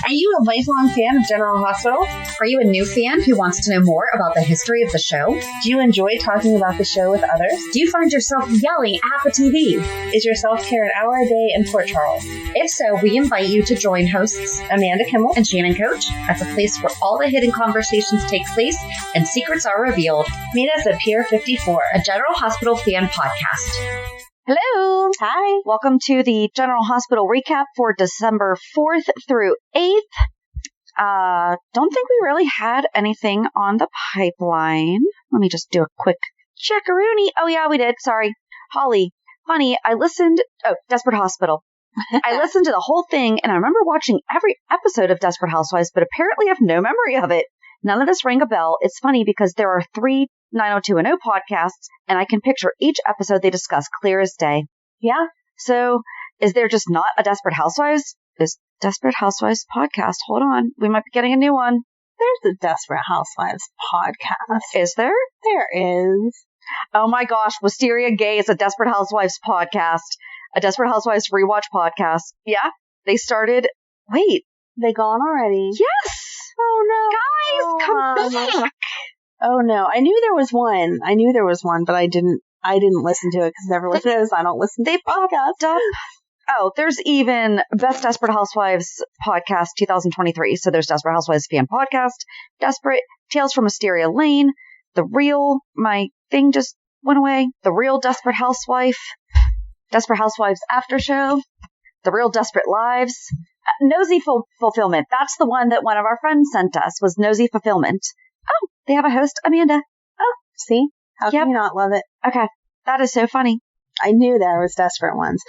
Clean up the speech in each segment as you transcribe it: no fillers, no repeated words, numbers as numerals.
Are you a lifelong fan of General Hospital? Are you a new fan who wants to know more about the history of the show? Do you enjoy talking about the show with others? Do you find yourself yelling at the TV? Is your self-care an hour a day in Port Charles? If so, we invite you to join hosts Amanda Kimmel and Shannon Coach at the place where all the hidden conversations take place and secrets are revealed. Meet us at Pier 54, a General Hospital fan podcast. Hello. Hi. Welcome to the General Hospital recap for December 4th through 8th. Don't think we really had anything on the pipeline. Let me just do a quick checkaroonie. Oh, yeah, we did. Sorry. Holly, funny, Desperate Hospital. I listened to the whole thing, and I remember watching every episode of Desperate Housewives, but apparently I have no memory of it. None of this rang a bell. It's funny because there are 3 90210 podcasts, and I can picture each episode they discuss clear as day. Yeah. So, is there just not a Desperate Housewives? Is Desperate Housewives podcast? Hold on. We might be getting a new one. There's a Desperate Housewives podcast. Is there? There is. Oh my gosh. Wisteria Gay is a Desperate Housewives podcast. A Desperate Housewives rewatch podcast. Yeah. They started. Wait. They gone already? Yes. Oh no. Guys, come back. Oh no. I knew there was one, but I didn't listen to it because everyone knows I don't listen to podcasts. Oh, there's even Best Desperate Housewives podcast 2023. So there's Desperate Housewives fan podcast, Desperate, Tales from Wisteria Lane, my thing just went away, The Real Desperate Housewife, Desperate Housewives After Show, The Real Desperate Lives, Nosy Fulfillment. That's the one that one of our friends sent us, was Nosy Fulfillment. Oh, they have a host, Amanda. Oh, see? How can you not love it? Okay. That is so funny. I knew there was desperate ones.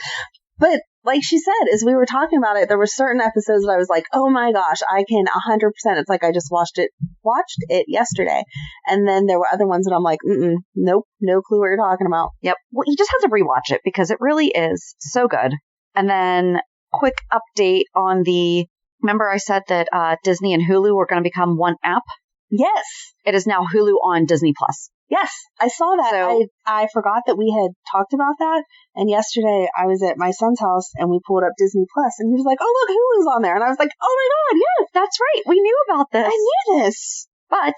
But like she said, as we were talking about it, there were certain episodes that I was like, oh my gosh, I can 100%. It's like I just watched it yesterday. And then there were other ones that I'm like, nope, no clue what you're talking about. Yep. Well, you just have to rewatch it because it really is so good. And then quick update on remember I said that Disney and Hulu were going to become one app? Yes. It is now Hulu on Disney Plus. Yes, I saw that. So, I forgot that we had talked about that. And yesterday I was at my son's house and we pulled up Disney Plus and he was like, oh, look, Hulu's on there. And I was like, oh my God, yes, that's right. We knew about this. I knew this. But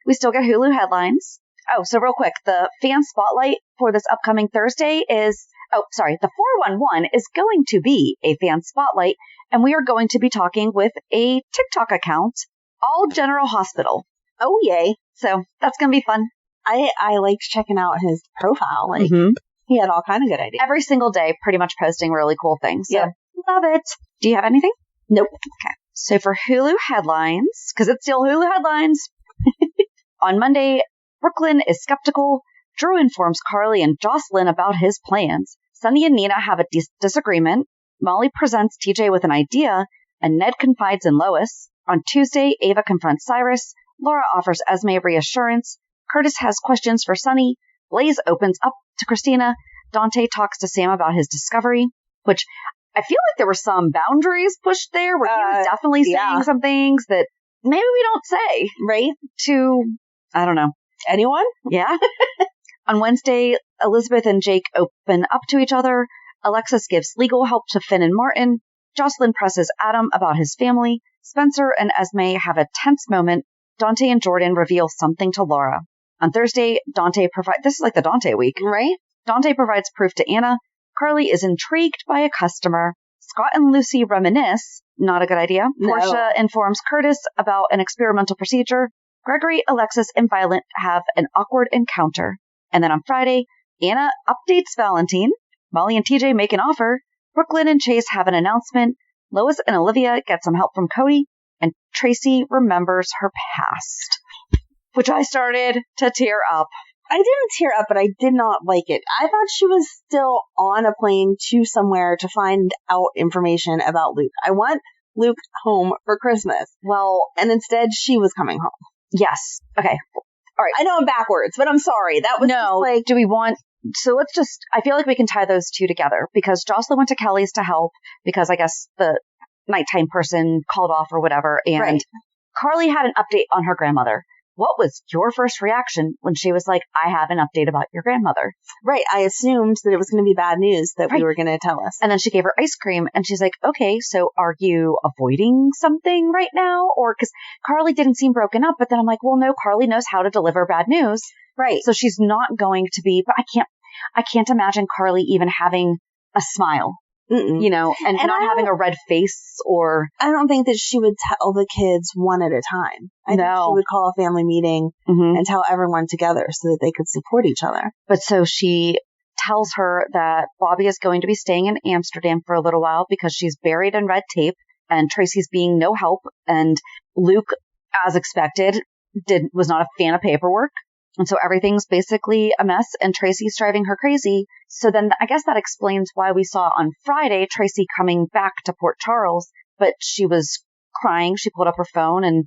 we still get Hulu headlines. Oh, so real quick, the fan spotlight for this upcoming Thursday the 411 is going to be a fan spotlight. And we are going to be talking with a TikTok account, All General Hospital. Oh, yay. So that's going to be fun. I liked checking out his profile. Like, he had all kind of good ideas. Every single day, pretty much posting really cool things. So, yeah. Love it. Do you have anything? Nope. Okay. So for Hulu headlines, because it's still Hulu headlines, on Monday, Brooklyn is skeptical. Drew informs Carly and Jocelyn about his plans. Sonny and Nina have a disagreement. Molly presents TJ with an idea, and Ned confides in Lois. On Tuesday, Ava confronts Cyrus. Laura offers Esme reassurance. Curtis has questions for Sonny. Blaze opens up to Kristina. Dante talks to Sam about his discovery, which I feel like there were some boundaries pushed there where he was definitely saying some things that maybe we don't say, right? To, I don't know. Anyone? Yeah. On Wednesday, Elizabeth and Jake open up to each other. Alexis gives legal help to Finn and Martin. Jocelyn presses Adam about his family. Spencer and Esme have a tense moment. Dante and Jordan reveal something to Laura. On Thursday, this is like the Dante week, right? Dante provides proof to Anna. Carly is intrigued by a customer. Scott and Lucy reminisce. Not a good idea. No. Portia informs Curtis about an experimental procedure. Gregory, Alexis, and Violet have an awkward encounter. And then on Friday, Anna updates Valentin. Molly and TJ make an offer. Brooklyn and Chase have an announcement. Lois and Olivia get some help from Cody. And Tracy remembers her past, which I started to tear up. I didn't tear up, but I did not like it. I thought she was still on a plane to somewhere to find out information about Luke. I want Luke home for Christmas. Well, and instead she was coming home. Yes. Okay. All right. I know I'm backwards, but I'm sorry. That was do we want... So let's just... I feel like we can tie those two together because Jocelyn went to Kelly's to help because I guess the nighttime person called off or whatever. And Carly had an update on her grandmother. what was your first reaction when she was like, I have an update about your grandmother? Right. I assumed that it was going to be bad news that we were going to tell us. And then she gave her ice cream and she's like, okay, so are you avoiding something right now? Or because Carly didn't seem broken up, but then I'm like, well, no, Carly knows how to deliver bad news. Right. So she's not going to be, but I can't imagine Carly even having a smile. You know, and not having a red face or... I don't think that she would tell the kids one at a time. I think she would call a family meeting and tell everyone together so that they could support each other. But so she tells her that Bobby is going to be staying in Amsterdam for a little while because she's buried in red tape and Tracy's being no help. And Luke, as expected, was not a fan of paperwork. And so everything's basically a mess and Tracy's driving her crazy. So then I guess that explains why we saw on Friday Tracy coming back to Port Charles, but she was crying. She pulled up her phone and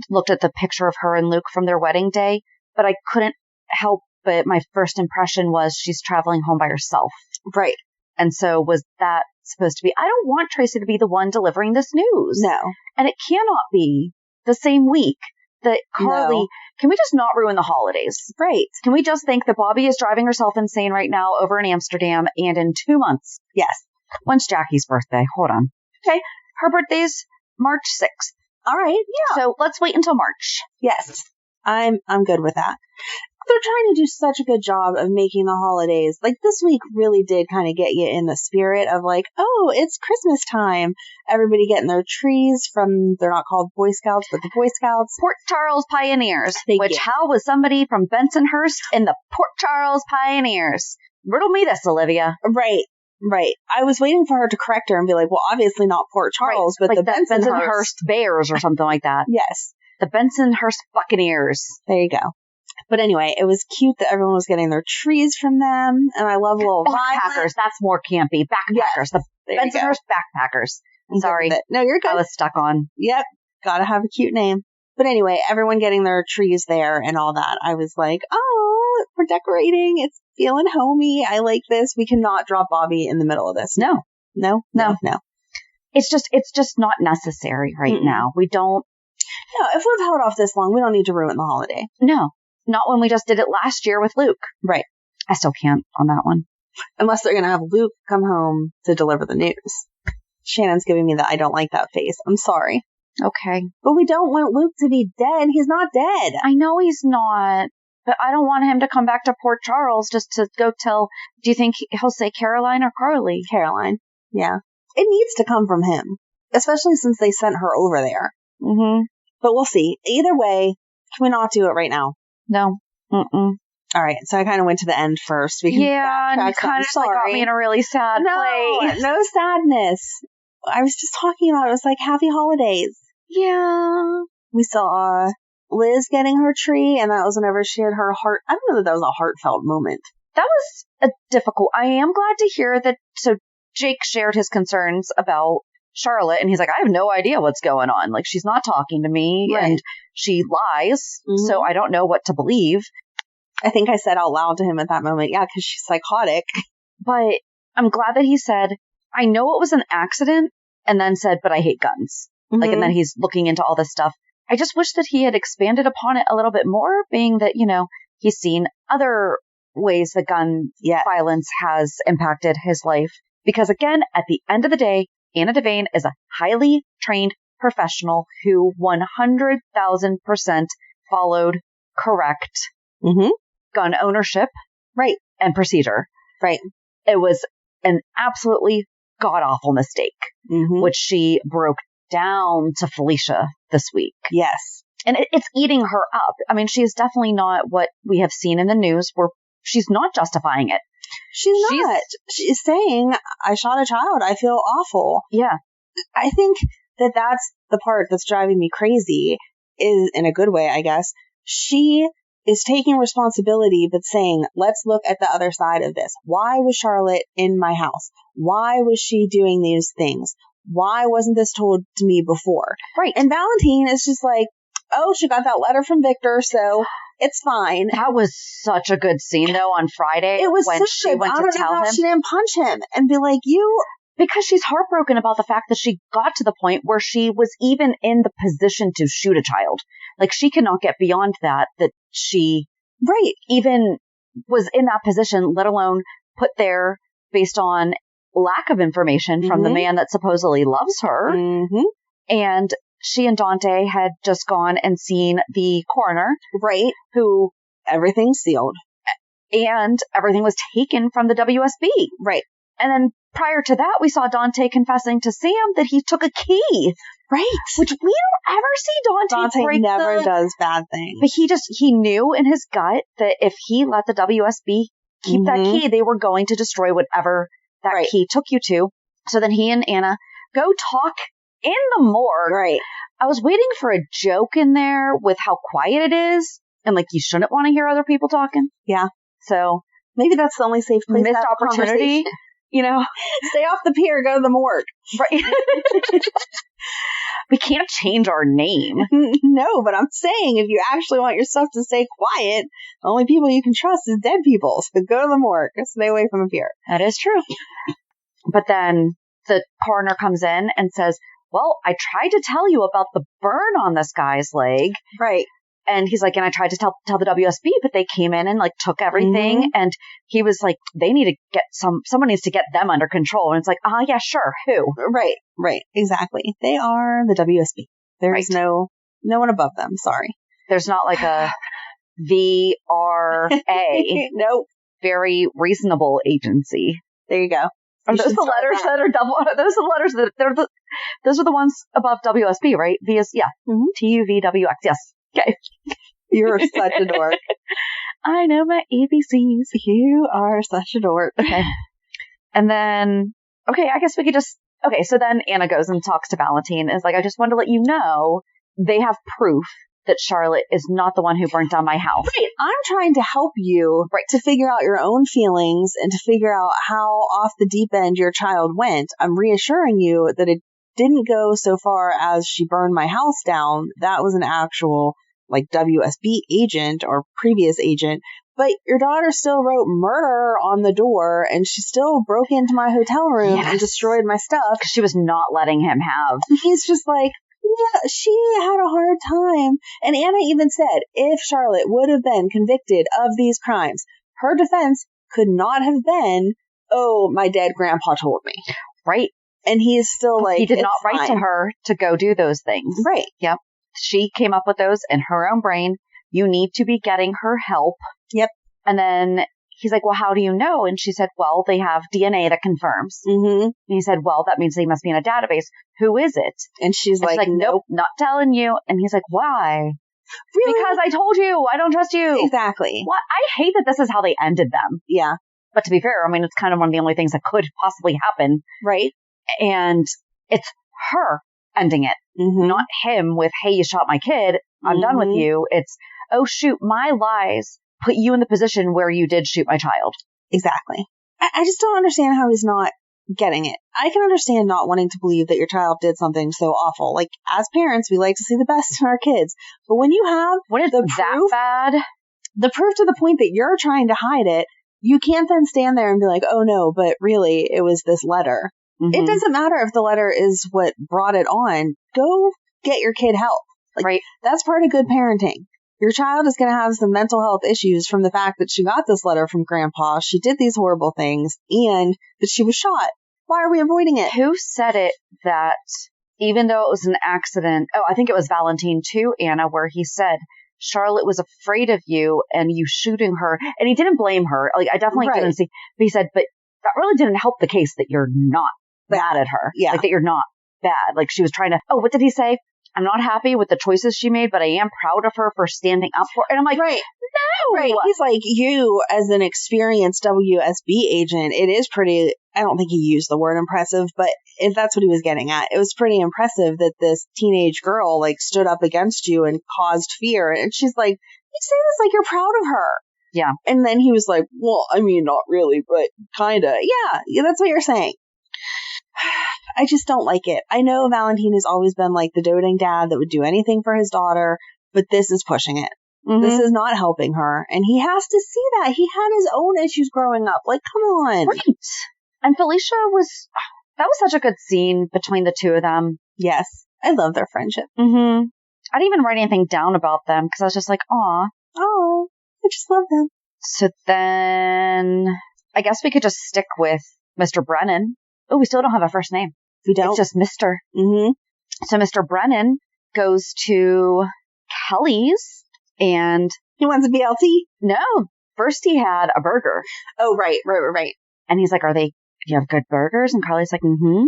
looked at the picture of her and Luke from their wedding day. But I couldn't help but my first impression was she's traveling home by herself. Right. And so was that supposed to be, I don't want Tracy to be the one delivering this news. No. And it cannot be the same week that Carly, can we just not ruin the holidays? Right. Can we just think that Bobby is driving herself insane right now over in Amsterdam and in 2 months? Yes. When's Jackie's birthday? Hold on. Okay. Her birthday's March 6th. All right. Yeah. So let's wait until March. Yes. I'm good with that. They're trying to do such a good job of making the holidays. Like this week really did kind of get you in the spirit of like, oh, it's Christmas time. Everybody getting their trees from, they're not called Boy Scouts, but the Boy Scouts. Port Charles Pioneers. Thank you. How was somebody from Bensonhurst in the Port Charles Pioneers? Riddle me this, Olivia. Right. Right. I was waiting for her to correct her and be like, well, obviously not Port Charles, but like the Bensonhurst Bears or something like that. Yes. The Bensonhurst Buccaneers. There you go. But anyway, it was cute that everyone was getting their trees from them. And I love little backpackers. That's more campy. Backpackers. Yeah, the Bensonhurst Backpackers. Sorry. No, you're good. I was stuck on. Yep. Gotta have a cute name. But anyway, everyone getting their trees there and all that. I was like, oh, we're decorating. It's feeling homey. I like this. We cannot drop Bobby in the middle of this. No. It's just not necessary right now. We don't. No, if we've held off this long, we don't need to ruin the holiday. No. Not when we just did it last year with Luke. Right. I still can't on that one. Unless they're going to have Luke come home to deliver the news. Shannon's giving me the I don't like that face. I'm sorry. Okay. But we don't want Luke to be dead. He's not dead. I know he's not. But I don't want him to come back to Port Charles just to go tell. Do you think he'll say Caroline or Carly? Caroline. Yeah. It needs to come from him. Especially since they sent her over there. Mm-hmm. But we'll see. Either way, can we not do it right now? No. Mm-mm. All right. So I kind of went to the end first. And you kind of got me in a really sad place. No sadness. I was just talking about it. It was like happy holidays. Yeah. We saw Liz getting her tree, and that was whenever she had her heart. I don't know that was a heartfelt moment. That was a difficult. I am glad to hear that. So Jake shared his concerns about Charlotte, and he's like, I have no idea what's going on. Like, she's not talking to me, right. And she lies, so I don't know what to believe. I think I said out loud to him at that moment, yeah, because she's psychotic. But I'm glad that he said, I know it was an accident, and then said, but I hate guns. Like, and then he's looking into all this stuff. I just wish that he had expanded upon it a little bit more, being that, he's seen other ways that gun violence has impacted his life. Because again, at the end of the day, Anna Devane is a highly trained professional who 100,000% followed correct gun ownership and procedure. Right. It was an absolutely god-awful mistake, which she broke down to Felicia this week. Yes. And it's eating her up. I mean, she is definitely not what we have seen in the news where she's not justifying it. She's not. She's saying, I shot a child. I feel awful. Yeah. I think that that's the part that's driving me crazy, is in a good way, I guess. She is taking responsibility, but saying, let's look at the other side of this. Why was Charlotte in my house? Why was she doing these things? Why wasn't this told to me before? Right. And Valentin is just like, oh, she got that letter from Victor, so it's fine. That was such a good scene, though, on Friday. It was when so she good. went I to don't know tell how him. she didn't punch him and be like, you Because she's heartbroken about the fact that she got to the point where she was even in the position to shoot a child. Like, she cannot get beyond that she even was in that position, let alone put there based on lack of information from the man that supposedly loves her. Mm-hmm. And she and Dante had just gone and seen the coroner. Right. Who... Everything's sealed. And everything was taken from the WSB. Right. And then prior to that, we saw Dante confessing to Sam that he took a key. Right. Which we don't ever see Dante break never does bad things. But he knew in his gut that if he let the WSB keep that key, they were going to destroy whatever that key took you to. So then he and Anna go talk in the morgue. Right. I was waiting for a joke in there with how quiet it is. And like, you shouldn't want to hear other people talking. Yeah. So maybe that's the only safe place. Missed opportunity. You know, stay off the pier, go to the morgue. Right. We can't change our name. No, but I'm saying if you actually want your stuff to stay quiet, the only people you can trust is dead people. So go to the morgue. Stay away from the pier. That is true. But then the coroner comes in and says, well, I tried to tell you about the burn on this guy's leg. Right. And he's like, and I tried to tell the WSB, but they came in and like took everything. And he was like, they need to get someone needs to get them under control. And it's like, yeah, sure. Who? Right. Right. Exactly. They are the WSB. There is no one above them. Sorry. There's not like a VRA. Nope. Very reasonable agency. There you go. Are those the letters that are double? Are those the letters that those are the ones above WSB, right? TUVWX. Yes. Okay. You're such a dork. I know my ABCs. You are such a dork. Okay. And then, I guess we could just, so then Anna goes and talks to Valentin. And is like, I just wanted to let you know they have proof that Charlotte is not the one who burnt down my house. Right. I'm trying to help you to figure out your own feelings and to figure out how off the deep end your child went. I'm reassuring you that it didn't go so far as she burned my house down. That was an actual like WSB agent or previous agent, but your daughter still wrote murder on the door and she still broke into my hotel room and destroyed my stuff. She was not letting him have. He's just like, yeah, she had a hard time. And Anna even said, if Charlotte would have been convicted of these crimes, her defense could not have been, oh, my dead grandpa told me. Right. And he's still like, he did not write to her to go do those things. Right. Yep. She came up with those in her own brain. You need to be getting her help. Yep. And then he's like, well, how do you know? And she said, well, they have DNA that confirms. Mm-hmm. And he said, well, that means they must be in a database. Who is it? And she's like, nope, not telling you. And he's like, why? Really? Because I told you. I don't trust you. Exactly. Well, I hate that this is how they ended them. Yeah. But to be fair, I mean, it's kind of one of the only things that could possibly happen. Right. And it's her ending it, not him with, hey, you shot my kid. I'm done with you. It's, oh, shoot, my lies put you in the position where you did shoot my child. Exactly. I just don't understand how he's not getting it. I can understand not wanting to believe that your child did something so awful. Like, as parents, we like to see the best in our kids. But when you have the proof, the proof to the point that you're trying to hide it, you can't then stand there and be like, oh no, but really it was this letter. It doesn't matter if the letter is what brought it on. Go get your kid help. Like, right. That's part of good parenting. Your child is going to have some mental health issues from the fact that she got this letter from grandpa. She did these horrible things and that she was shot. Why are we avoiding it? Who said it that even though it was an accident, I think it was Valentin to Anna, where he said, Charlotte was afraid of you and you shooting her. And he didn't blame her. Like, I definitely didn't see, but he said, but that really didn't help the case that you're not bad at her. Yeah. Like, that you're not bad. Like, she was trying to, what did he say? I'm not happy with the choices she made, but I am proud of her for standing up for it. And I'm like, no. Right. He's like, you as an experienced WSB agent, it is pretty, I don't think he used the word impressive, but if that's what he was getting at, it was pretty impressive that this teenage girl like stood up against you and caused fear. And she's like, you say this like you're proud of her. Yeah. And then he was like, well, I mean, not really, but kinda. Yeah, that's what you're saying. I just don't like it. I know Valentin has always been like the doting dad that would do anything for his daughter, but this is pushing it. This is not helping her. And he has to see that. He had his own issues growing up. Like, come on. Right. And Felicia was, That was such a good scene between the two of them. Yes. I love their friendship. Mm-hmm. I didn't even write anything down about them because I was just like, aw. Oh, I just love them. So then I guess we could just stick with Mr. Brennan. Oh, we still don't have a first name. We don't. It's just Mr. Mm-hmm. So Mr. Brennan goes to Kelly's and... He wants a BLT? No. First he had a burger. Oh, right. And he's like, do you have good burgers? And Carly's like, mm-hmm.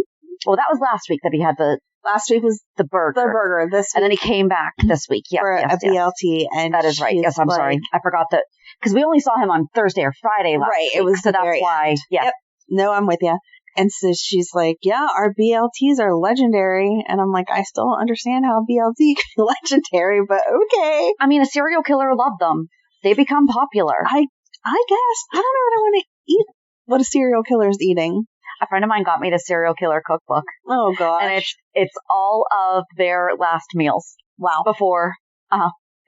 Well, that was last week that he had Last week was the burger. The burger. This week. And then he came back this week. Yeah, for a BLT. And that is right. Yes, I'm sorry. I forgot that. Because we only saw him on Thursday or Friday last week. It was so that's why. Yeah. Yep. No, I'm with you. And so she's like, yeah, our BLTs are legendary. And I'm like, I still don't understand how BLT can be legendary, but okay. I mean, a serial killer loved them. They become popular. I guess. I don't know what I want to eat. What a serial killer's eating. A friend of mine got me the serial killer cookbook. Oh, gosh. And it's all of their last meals. Wow. Before,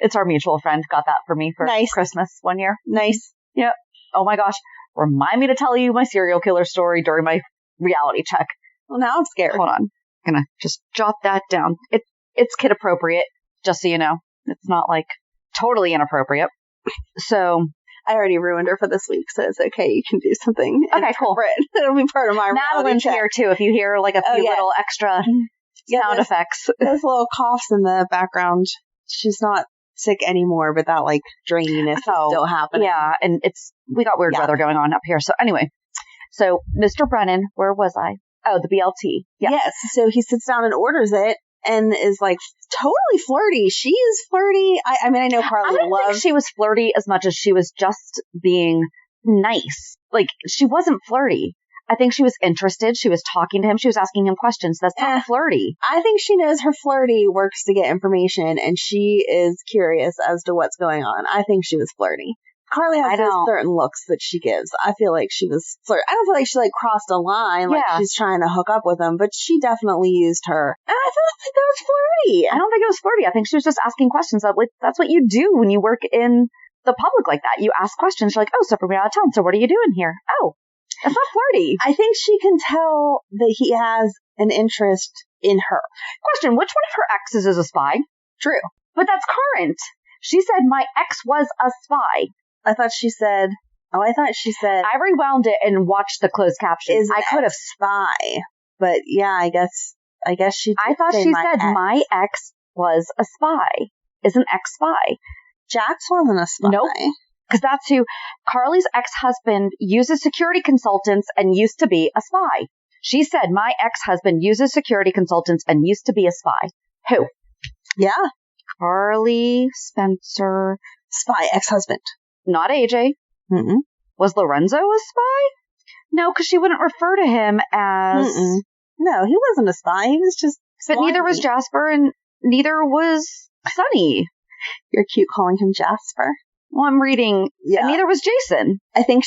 it's our mutual friend got that for me for Christmas one year. Nice. Yep. Oh my gosh. Remind me to tell you my serial killer story during my reality check. Well, now I'm scared. Hold on. I'm gonna just jot that down. It's kid appropriate, just so you know. It's not like totally inappropriate. So I already ruined her for this week, so it's okay. You can do something. Okay, cool. It'll be part of my Madeline's here too. If you hear like a few little extra sound effects, those little coughs in the background. She's not sick anymore, but that like draininess is still happening. Yeah, and we got weird weather going on up here. So anyway, so Mr. Brennan, where was I? Oh, the BLT. Yes. So he sits down and orders it. And is like totally flirty. She is flirty. I mean, I know Carly I don't think she was flirty as much as she was just being nice. Like, she wasn't flirty. I think she was interested. She was talking to him. She was asking him questions. That's not flirty. I think she knows her flirty works to get information, and she is curious as to what's going on. I think she was flirty. Carly has those certain looks that she gives. I feel like she was flirty. I don't feel like she like crossed a line, like she's trying to hook up with him, but she definitely used her. And I feel like that was flirty. I don't think it was flirty. I think she was just asking questions. That's what you do when you work in the public like that. You ask questions. You're like, oh, so we're out of town. So what are you doing here? Oh, that's not flirty. I think she can tell that he has an interest in her. Question, which one of her exes is a spy? True. But that's current. She said my ex was a spy. I thought she said... I rewound it and watched the closed captions. I could have spy. But yeah, I guess she... I thought she said my ex was a spy. Is an ex-spy. Jax wasn't a spy. Nope. Because that's who... Carly's ex-husband uses security consultants and used to be a spy. She said my ex-husband uses security consultants and used to be a spy. Who? Yeah. Carly Spencer... Spy ex-husband. Not AJ. Mm-mm. Was Lorenzo a spy? No, because she wouldn't refer to him as... Mm-mm. No, he wasn't a spy. He was just But neither was Jasper and neither was Sonny. You're cute calling him Jasper. Well, I'm reading... Yeah. And neither was Jason. I think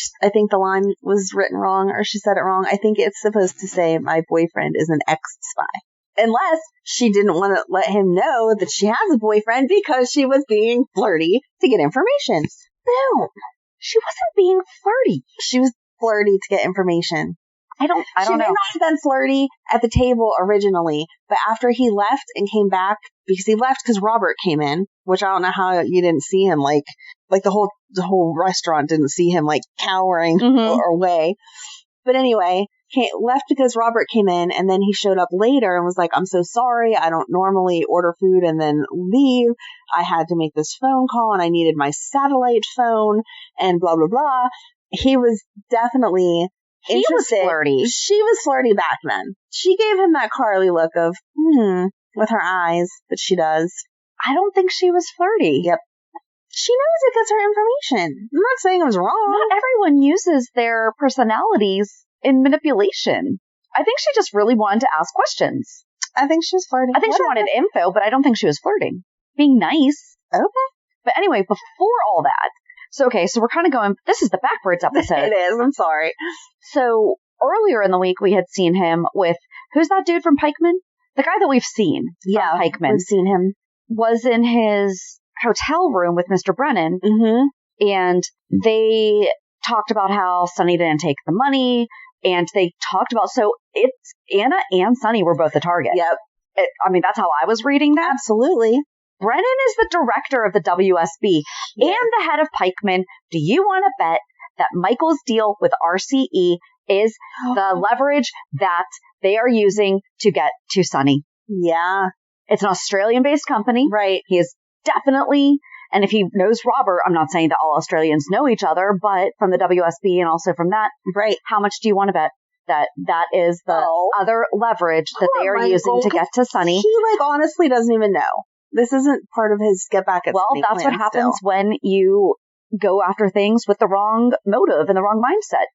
the line was written wrong, or she said it wrong. I think it's supposed to say my boyfriend is an ex-spy. Unless she didn't want to let him know that she has a boyfriend because she was being flirty to get information. No, she wasn't being flirty. She was flirty to get information. I don't know. She may not have been flirty at the table originally, but after he left and came back, because he left because Robert came in, which I don't know how you didn't see him, like the whole restaurant didn't see him like cowering or away. But anyway, he left because Robert came in, and then he showed up later and was like, I'm so sorry. I don't normally order food and then leave. I had to make this phone call and I needed my satellite phone and blah, blah, blah. He was definitely interested. He was flirty. She was flirty back then. She gave him that Carly look of, with her eyes that she does. I don't think she was flirty. Yep. She knows it gets her information. I'm not saying it was wrong. Not everyone uses their personalities in manipulation. I think she just really wanted to ask questions. I think she was flirting. I think she wanted info, but I don't think she was flirting. Being nice. Okay. But anyway, before all that, so we're kind of going, this is the backwards episode. It is, I'm sorry. So earlier in the week, we had seen him with, who's that dude from Pikeman? The guy that we've seen. Yeah, Pikeman. We've seen him. Was in his hotel room with Mr. Brennan. Mm-hmm. And they talked about how Sonny didn't take the money And they talked about, so it's Anna and Sonny were both the target. Yep. That's how I was reading that. Absolutely. Brennan is the director of the WSB and the head of Pikeman. Do you want to bet that Michael's deal with RCE is the leverage that they are using to get to Sonny? Yeah. It's an Australian-based company. Right. He is definitely, and if he knows Robert, I'm not saying that all Australians know each other, but from the WSB and also from that, right. How much do you want to bet that is the other leverage that they are using to get to Sonny? He honestly doesn't even know. This isn't part of his get back at Sonny that's what happens still. when you go after things with the wrong motive and the wrong mindset.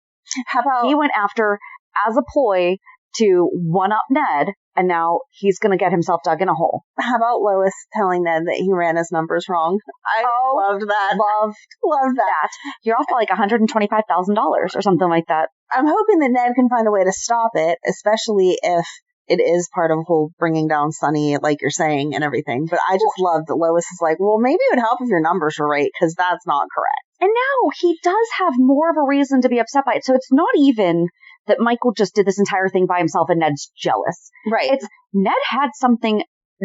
How about he went after as a ploy to one-up Ned, and now he's going to get himself dug in a hole. How about Lois telling Ned that he ran his numbers wrong? I loved that. Loved that. You're off by $125,000 or something like that. I'm hoping that Ned can find a way to stop it, especially if it is part of whole bringing down Sonny, like you're saying, and everything. But I just love that Lois is like, well, maybe it would help if your numbers were right, because that's not correct. And now he does have more of a reason to be upset by it. So it's not even that Michael just did this entire thing by himself and Ned's jealous. Right. It's Ned had something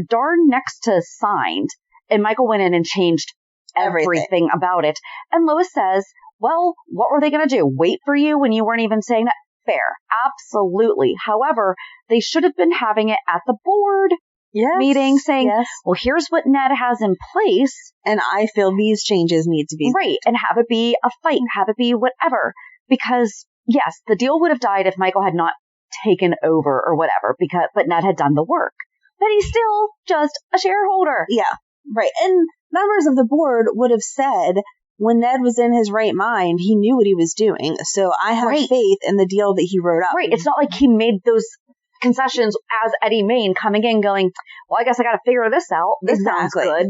darn next to signed, and Michael went in and changed everything about it. And Lois says, well, what were they going to do? Wait for you when you weren't even saying that? Fair. Absolutely. However, they should have been having it at the board meeting saying, well, here's what Ned has in place. And I feel these changes need to be right. And have it be a fight, have it be whatever. Because, yes, the deal would have died if Michael had not taken over or whatever, but Ned had done the work. But he's still just a shareholder. Yeah. Right. And members of the board would have said, when Ned was in his right mind, he knew what he was doing. So I have faith in the deal that he wrote up. Right. It's not like he made those concessions as Eddie Main coming in going, well, I guess I got to figure this out. This sounds good.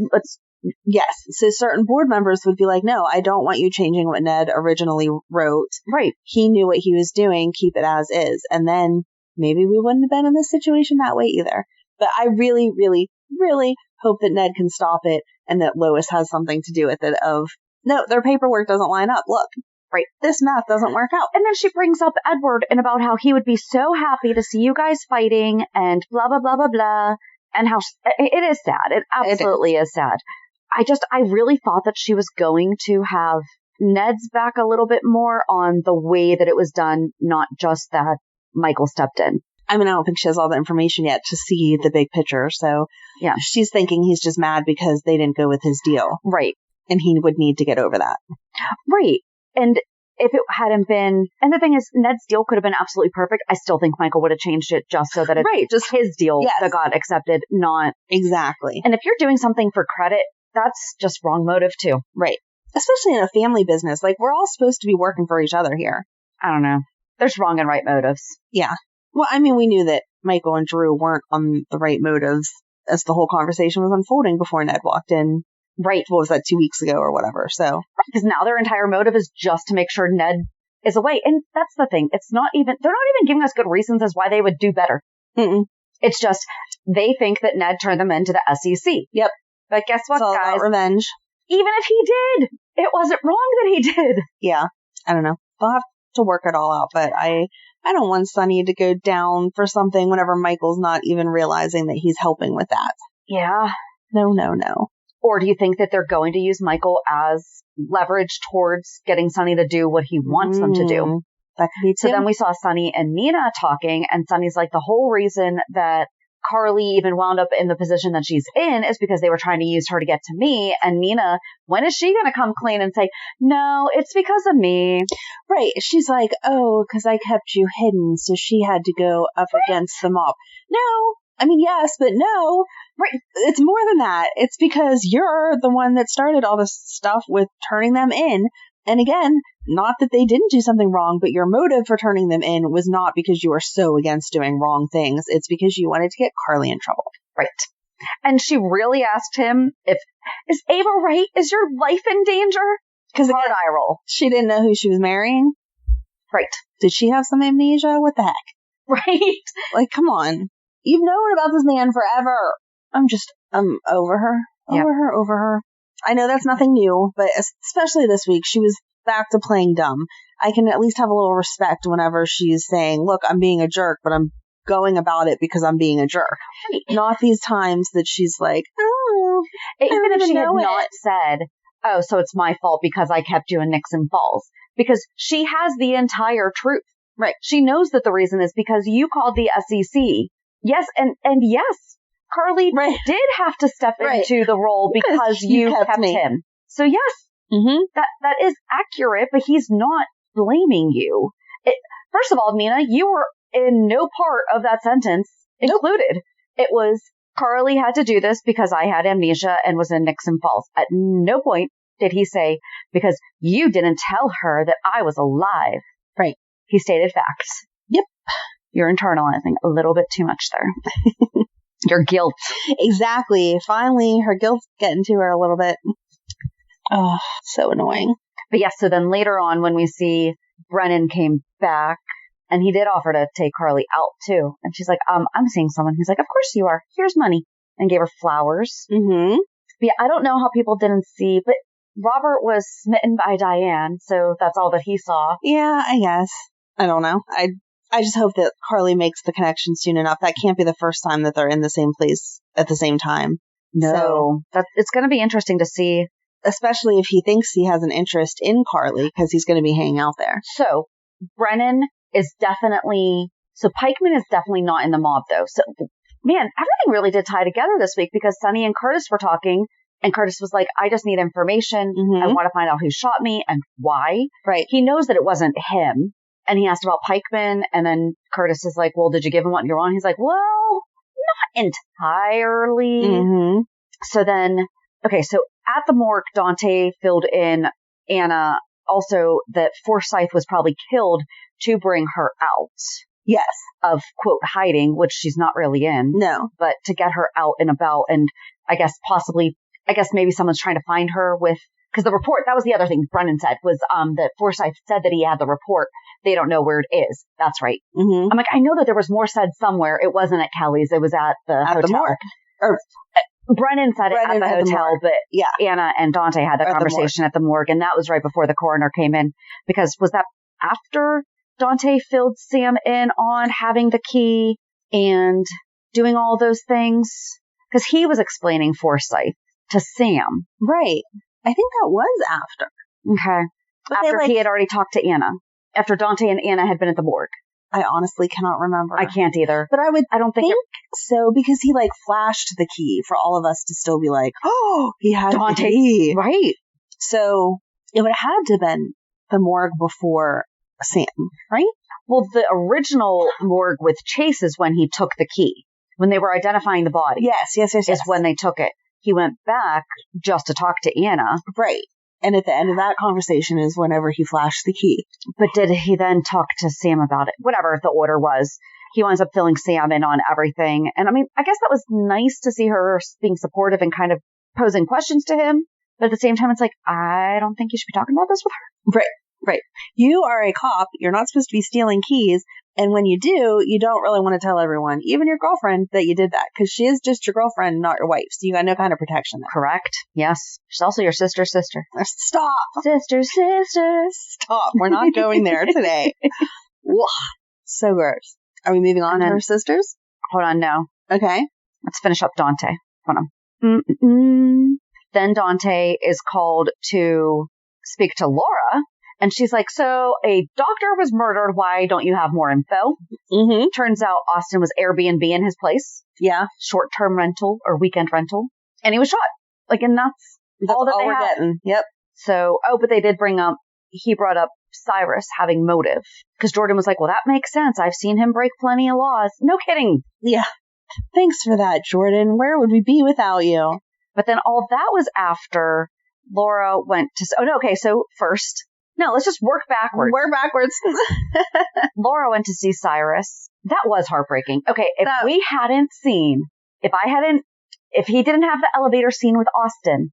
Yes. So certain board members would be like, no, I don't want you changing what Ned originally wrote. Right. He knew what he was doing. Keep it as is. And then maybe we wouldn't have been in this situation that way either. But I really, really, really hope that Ned can stop it and that Lois has something to do with it no, their paperwork doesn't line up. Look, right, this math doesn't work out. And then she brings up Edward and about how he would be so happy to see you guys fighting and blah, blah, blah, blah, blah. And how it is sad. It absolutely is sad. I really thought that she was going to have Ned's back a little bit more on the way that it was done, not just that Michael stepped in. I mean, I don't think she has all the information yet to see the big picture. So yeah, she's thinking he's just mad because they didn't go with his deal. Right. And he would need to get over that. Right. And if it hadn't been, and the thing is, Ned's deal could have been absolutely perfect. I still think Michael would have changed it just so that it's just his deal that got accepted, not. Exactly. And if you're doing something for credit, that's just wrong motive too. Right. Especially in a family business. Like, we're all supposed to be working for each other here. I don't know. There's wrong and right motives. Yeah. Well, I mean, we knew that Michael and Drew weren't on the right motives as the whole conversation was unfolding before Ned walked in. Right. What was that, 2 weeks ago or whatever? So. Because now their entire motive is just to make sure Ned is away. And that's the thing. They're not even giving us good reasons as why they would do better. Mm-mm. It's just, they think that Ned turned them into the SEC. Yep. But guess what, it's all guys? About revenge. Even if he did, it wasn't wrong that he did. Yeah. I don't know. They'll have to work it all out, but I don't want Sonny to go down for something whenever Michael's not even realizing that he's helping with that. Yeah. No. Or do you think that they're going to use Michael as leverage towards getting Sonny to do what he wants them to do? That could be too. So then we saw Sonny and Nina talking, and Sonny's like, the whole reason that Carly even wound up in the position that she's in is because they were trying to use her to get to me. And Nina, when is she going to come clean and say, no, it's because of me? Right. She's like, oh, because I kept you hidden, so she had to go up against the mob. No. I mean, yes, but no. Right. It's more than that. It's because you're the one that started all this stuff with turning them in. And again, not that they didn't do something wrong, but your motive for turning them in was not because you were so against doing wrong things. It's because you wanted to get Carly in trouble. Right. And she really asked him is Ava right? Is your life in danger? Because hard eye roll. She didn't know who she was marrying. Right. Did she have some amnesia? What the heck? Right. Like, come on. You've known about this man forever. I'm over her. Over her. I know that's nothing new, but especially this week, she was back to playing dumb. I can at least have a little respect whenever she's saying, look, I'm being a jerk, but I'm going about it because I'm being a jerk. Right. Not these times that she's like, oh, even if she had know not said, oh, so it's my fault because I kept you in Nixon Falls. Because she has the entire truth. Right. She knows that the reason is because you called the SEC. Yes, and yes, Carly did have to step into the role because you kept him. So yes, that is accurate, but he's not blaming you. First of all, Nina, you were in no part of that sentence included. It was Carly had to do this because I had amnesia and was in Nixon Falls. At no point did he say, because you didn't tell her that I was alive. Right. He stated facts. Yep. You're internalizing a little bit too much there. Your guilt. Exactly. Finally, her guilt's getting to her a little bit. Oh, so annoying. But yes, so then later on when we see Brennan came back, and he did offer to take Carly out too. And she's like, I'm seeing someone. He's like, of course you are. Here's money. And gave her flowers. Mm-hmm. But yeah, I don't know how people didn't see, but Robert was smitten by Diane, so that's all that he saw. Yeah, I guess. I don't know. I just hope that Carly makes the connection soon enough. That can't be the first time that they're in the same place at the same time. No. It's going to be interesting to see. Especially if he thinks he has an interest in Carly, because he's going to be hanging out there. So, Brennan is definitely... So, Pikeman is definitely not in the mob, though. So, man, everything really did tie together this week, because Sonny and Curtis were talking, and Curtis was like, I just need information. I want to find out who shot me and why. Right. He knows that it wasn't him. And he asked about Pikeman, and then Curtis is like, well, did you give him what you're on? He's like, well, not entirely. Mm-hmm. So then, okay, so at the morgue, Dante filled in Anna also that Forsythe was probably killed to bring her out. Yes. Of, quote, hiding, which she's not really in. No. But to get her out and about, and I guess maybe someone's trying to find her with, because the report, that was the other thing Brennan said, was that Forsythe said that he had the report. They don't know where it is. That's right. Mm-hmm. I'm like, I know that there was more said somewhere. It wasn't at Kelly's. It was at the hotel. The morgue. Or Brennan said it at the hotel, but yeah. Anna and Dante had the conversation at the morgue, and that was right before the coroner came in. Because was that after Dante filled Sam in on having the key and doing all those things? Because he was explaining Forsythe to Sam. Right. I think that was after. Okay. But after he had already talked to Anna. After Dante and Anna had been at the morgue. I honestly cannot remember. I can't either. But I don't think so, because he flashed the key for all of us to still be like, oh, he had Dante. The key. Right. So it would have had to have been the morgue before Sam, right? Well, the original morgue with Chase is when he took the key. When they were identifying the body. Yes. Is when they took it. He went back just to talk to Anna. Right. And at the end of that conversation is whenever he flashed the key. But did he then talk to Sam about it? Whatever the order was. He winds up filling Sam in on everything. And I mean, I guess that was nice to see her being supportive and kind of posing questions to him. But at the same time, it's like, I don't think you should be talking about this with her. Right. You are a cop. You're not supposed to be stealing keys. And when you do, you don't really want to tell everyone, even your girlfriend, that you did that. Because she is just your girlfriend, not your wife. So you got no kind of protection there. Correct. Yes. She's also your sister's sister. Stop. Sister. Stop. We're not going there today. So gross. Are we moving on to her sisters? Hold on, no. Okay. Let's finish up Dante. Hold on. Then Dante is called to speak to Laura. And she's like, so a doctor was murdered. Why don't you have more info? Mm-hmm. Turns out Austin was Airbnb in his place. Yeah. Short-term rental or weekend rental. And he was shot. And that's all that we're getting. Yep. So, but he brought up Cyrus having motive. Because Jordan was like, well, that makes sense. I've seen him break plenty of laws. No kidding. Yeah. Thanks for that, Jordan. Where would we be without you? But then all that was after Laura went to... so first... No, let's just work backwards. Laura went to see Cyrus. That was heartbreaking. Okay, if he didn't have the elevator scene with Austin,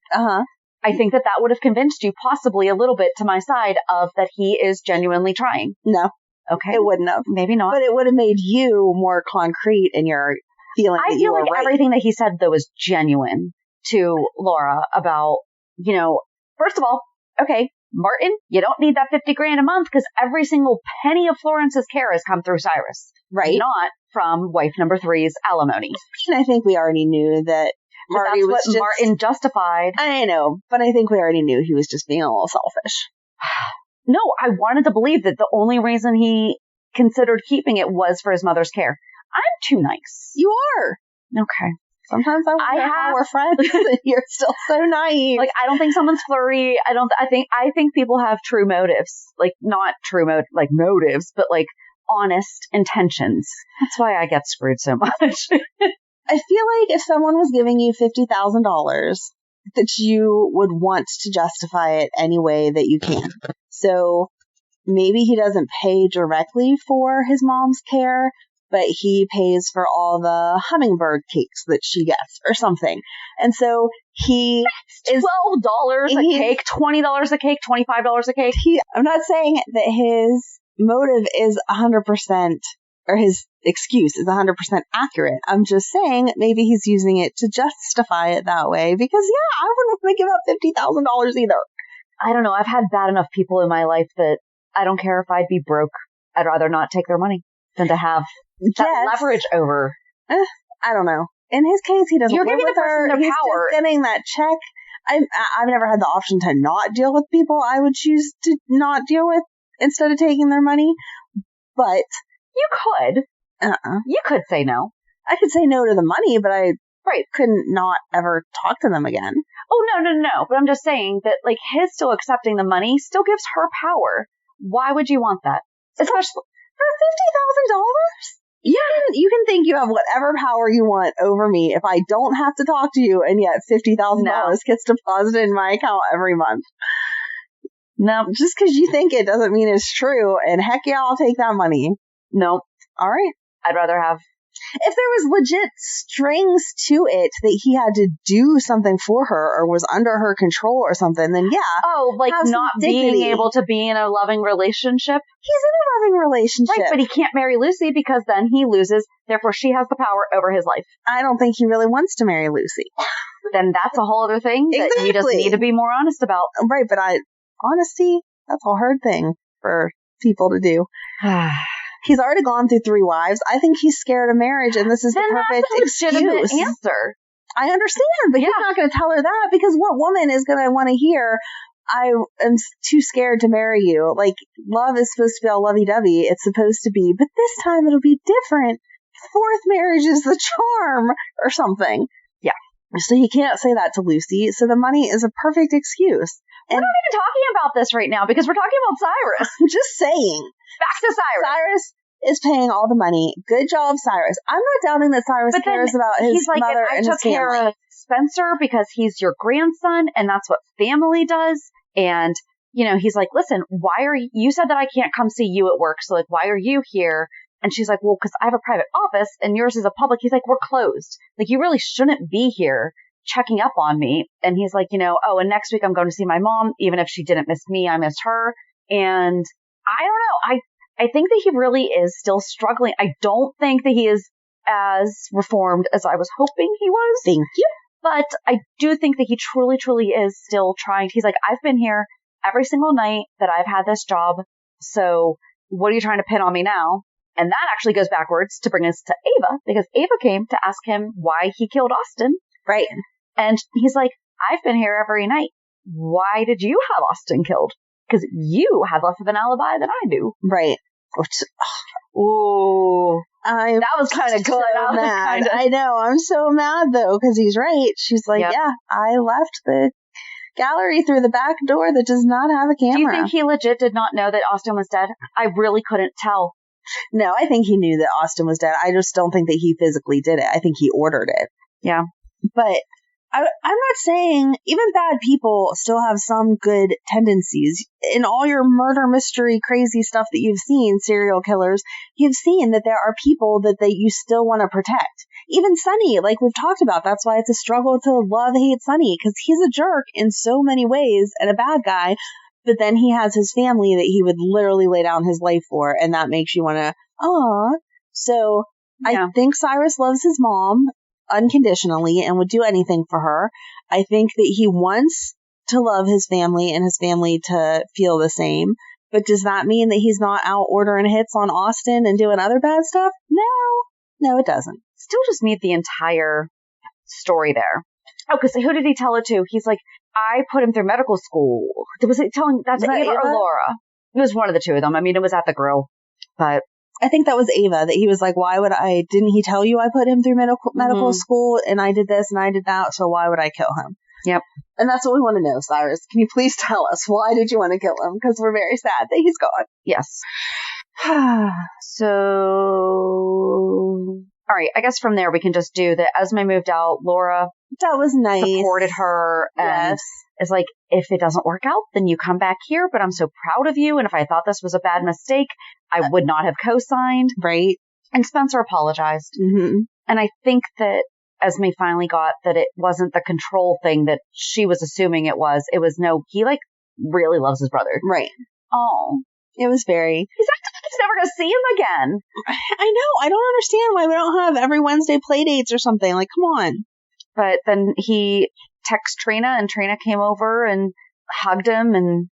I think that would have convinced you possibly a little bit to my side of that he is genuinely trying. No. Okay. It wouldn't have. Maybe not. But it would have made you more concrete in your feeling that you were right. I feel like everything that he said, though, was genuine to Laura about, first of all, okay, Martin, you don't need that $50,000 a month because every single penny of Florence's care has come through Cyrus. Right. Not from wife number 3's alimony. And I think we already knew that Marty was what Martin justified. I know, but I think we already knew he was just being a little selfish. No, I wanted to believe that the only reason he considered keeping it was for his mother's care. I'm too nice. You are. Okay. Sometimes I wonder how we're friends and you're still so naive. Like, I don't think someone's flirty. I think people have true motives. Like, not true motives, but like honest intentions. That's why I get screwed so much. I feel like if someone was giving you $50,000, that you would want to justify it any way that you can. So maybe he doesn't pay directly for his mom's care, but he pays for all the hummingbird cakes that she gets or something. And so he is $12 a cake, $20 a cake, $25 a cake. I'm not saying that his motive is 100%, or his excuse is 100% accurate. I'm just saying maybe he's using it to justify it that way because, yeah, I wouldn't want to give up $50,000 either. I don't know. I've had bad enough people in my life that I don't care if I'd be broke. I'd rather not take their money than to have that leverage over. I don't know. In his case, he doesn't You're live giving with the person her. their He's power. just getting that check. I've never had the option to not deal with people I would choose to not deal with instead of taking their money. But you could. You could say no. I could say no to the money, but I couldn't not ever talk to them again. Oh, no. But I'm just saying that, like, his still accepting the money still gives her power. Why would you want that? Especially for $50,000? You can think you have whatever power you want over me if I don't have to talk to you, and yet $50,000 gets deposited in my account every month. No, just because you think it doesn't mean it's true, and heck yeah, I'll take that money. No. All right. I'd rather have... If there was legit strings to it that he had to do something for her or was under her control or something, then yeah. Oh, like not being able to be in a loving relationship? He's in a loving relationship. Right, but he can't marry Lucy because then he loses. Therefore, she has the power over his life. I don't think he really wants to marry Lucy. Then that's a whole other thing that you just need to be more honest about. Right, but honesty, that's a hard thing for people to do. He's already gone through 3 wives. I think he's scared of marriage, and this is the perfect legitimate excuse. Answer. I understand, but he's not going to tell her that because what woman is going to want to hear, I am too scared to marry you? Like, love is supposed to be all lovey-dovey. It's supposed to be, but this time it'll be different. 4th marriage is the charm or something. Yeah. So he can't say that to Lucy, so the money is a perfect excuse. We're not even talking about this right now because we're talking about Cyrus. I'm just saying. Back to Cyrus. Cyrus is paying all the money. Good job, Cyrus. I'm not doubting that Cyrus cares about his mother and his family. He's like, I took care of Spencer because he's your grandson, and that's what family does. And, you know, he's like, listen, you said that I can't come see you at work, so, like, why are you here? And she's like, well, because I have a private office, and yours is a public. He's like, we're closed. Like, you really shouldn't be here checking up on me. And he's like, and next week I'm going to see my mom. Even if she didn't miss me, I missed her. And I don't know. I think that he really is still struggling. I don't think that he is as reformed as I was hoping he was. Thank you. But I do think that he truly, truly is still trying. He's like, I've been here every single night that I've had this job. So what are you trying to pin on me now? And that actually goes backwards to bring us to Ava, because Ava came to ask him why he killed Austin. Right. And he's like, I've been here every night. Why did you have Austin killed? Because you have less of an alibi than I do. Right. Ooh. That was kind of good. So mad. I know. I'm so mad, though, because he's right. She's like, yeah, I left the gallery through the back door that does not have a camera. Do you think he legit did not know that Austin was dead? I really couldn't tell. No, I think he knew that Austin was dead. I just don't think that he physically did it. I think he ordered it. Yeah. But I'm not saying even bad people still have some good tendencies. In all your murder mystery crazy stuff that you've seen, serial killers, you've seen that there are people that you still want to protect. Even Sonny, like we've talked about, that's why it's a struggle to hate Sonny, because he's a jerk in so many ways and a bad guy, but then he has his family that he would literally lay down his life for, and that makes you want to, So I think Cyrus loves his mom unconditionally and would do anything for her. I think that he wants to love his family and his family to feel the same. But does that mean that he's not out ordering hits on Austin and doing other bad stuff? No, it doesn't. Still just need the entire story there. Oh, because who did he tell it to? He's like, I put him through medical school. Was it telling that's Ava or Laura? It was one of the two of them. I mean, it was at the grill, but I think that was Ava, that he was like, didn't he tell you I put him through medical school and I did this and I did that, so why would I kill him? Yep. And that's what we want to know, Cyrus. Can you please tell us, why did you want to kill him? Because we're very sad that he's gone. Yes. So, all right, I guess from there we can just do that. Esme moved out. Laura that was nice. Supported her. And it's like, if it doesn't work out, then you come back here, but I'm so proud of you. And if I thought this was a bad mistake, I would not have co-signed. Right. And Spencer apologized. Mm-hmm. And I think that Esme finally got that it wasn't the control thing that she was assuming it was. It was, no, he like really loves his brother. Right. Oh. It was very... He's acting like he's never going to see him again. I know. I don't understand why we don't have every Wednesday play dates or something. Like, come on. But then he texted Trina, and Trina came over and hugged him, and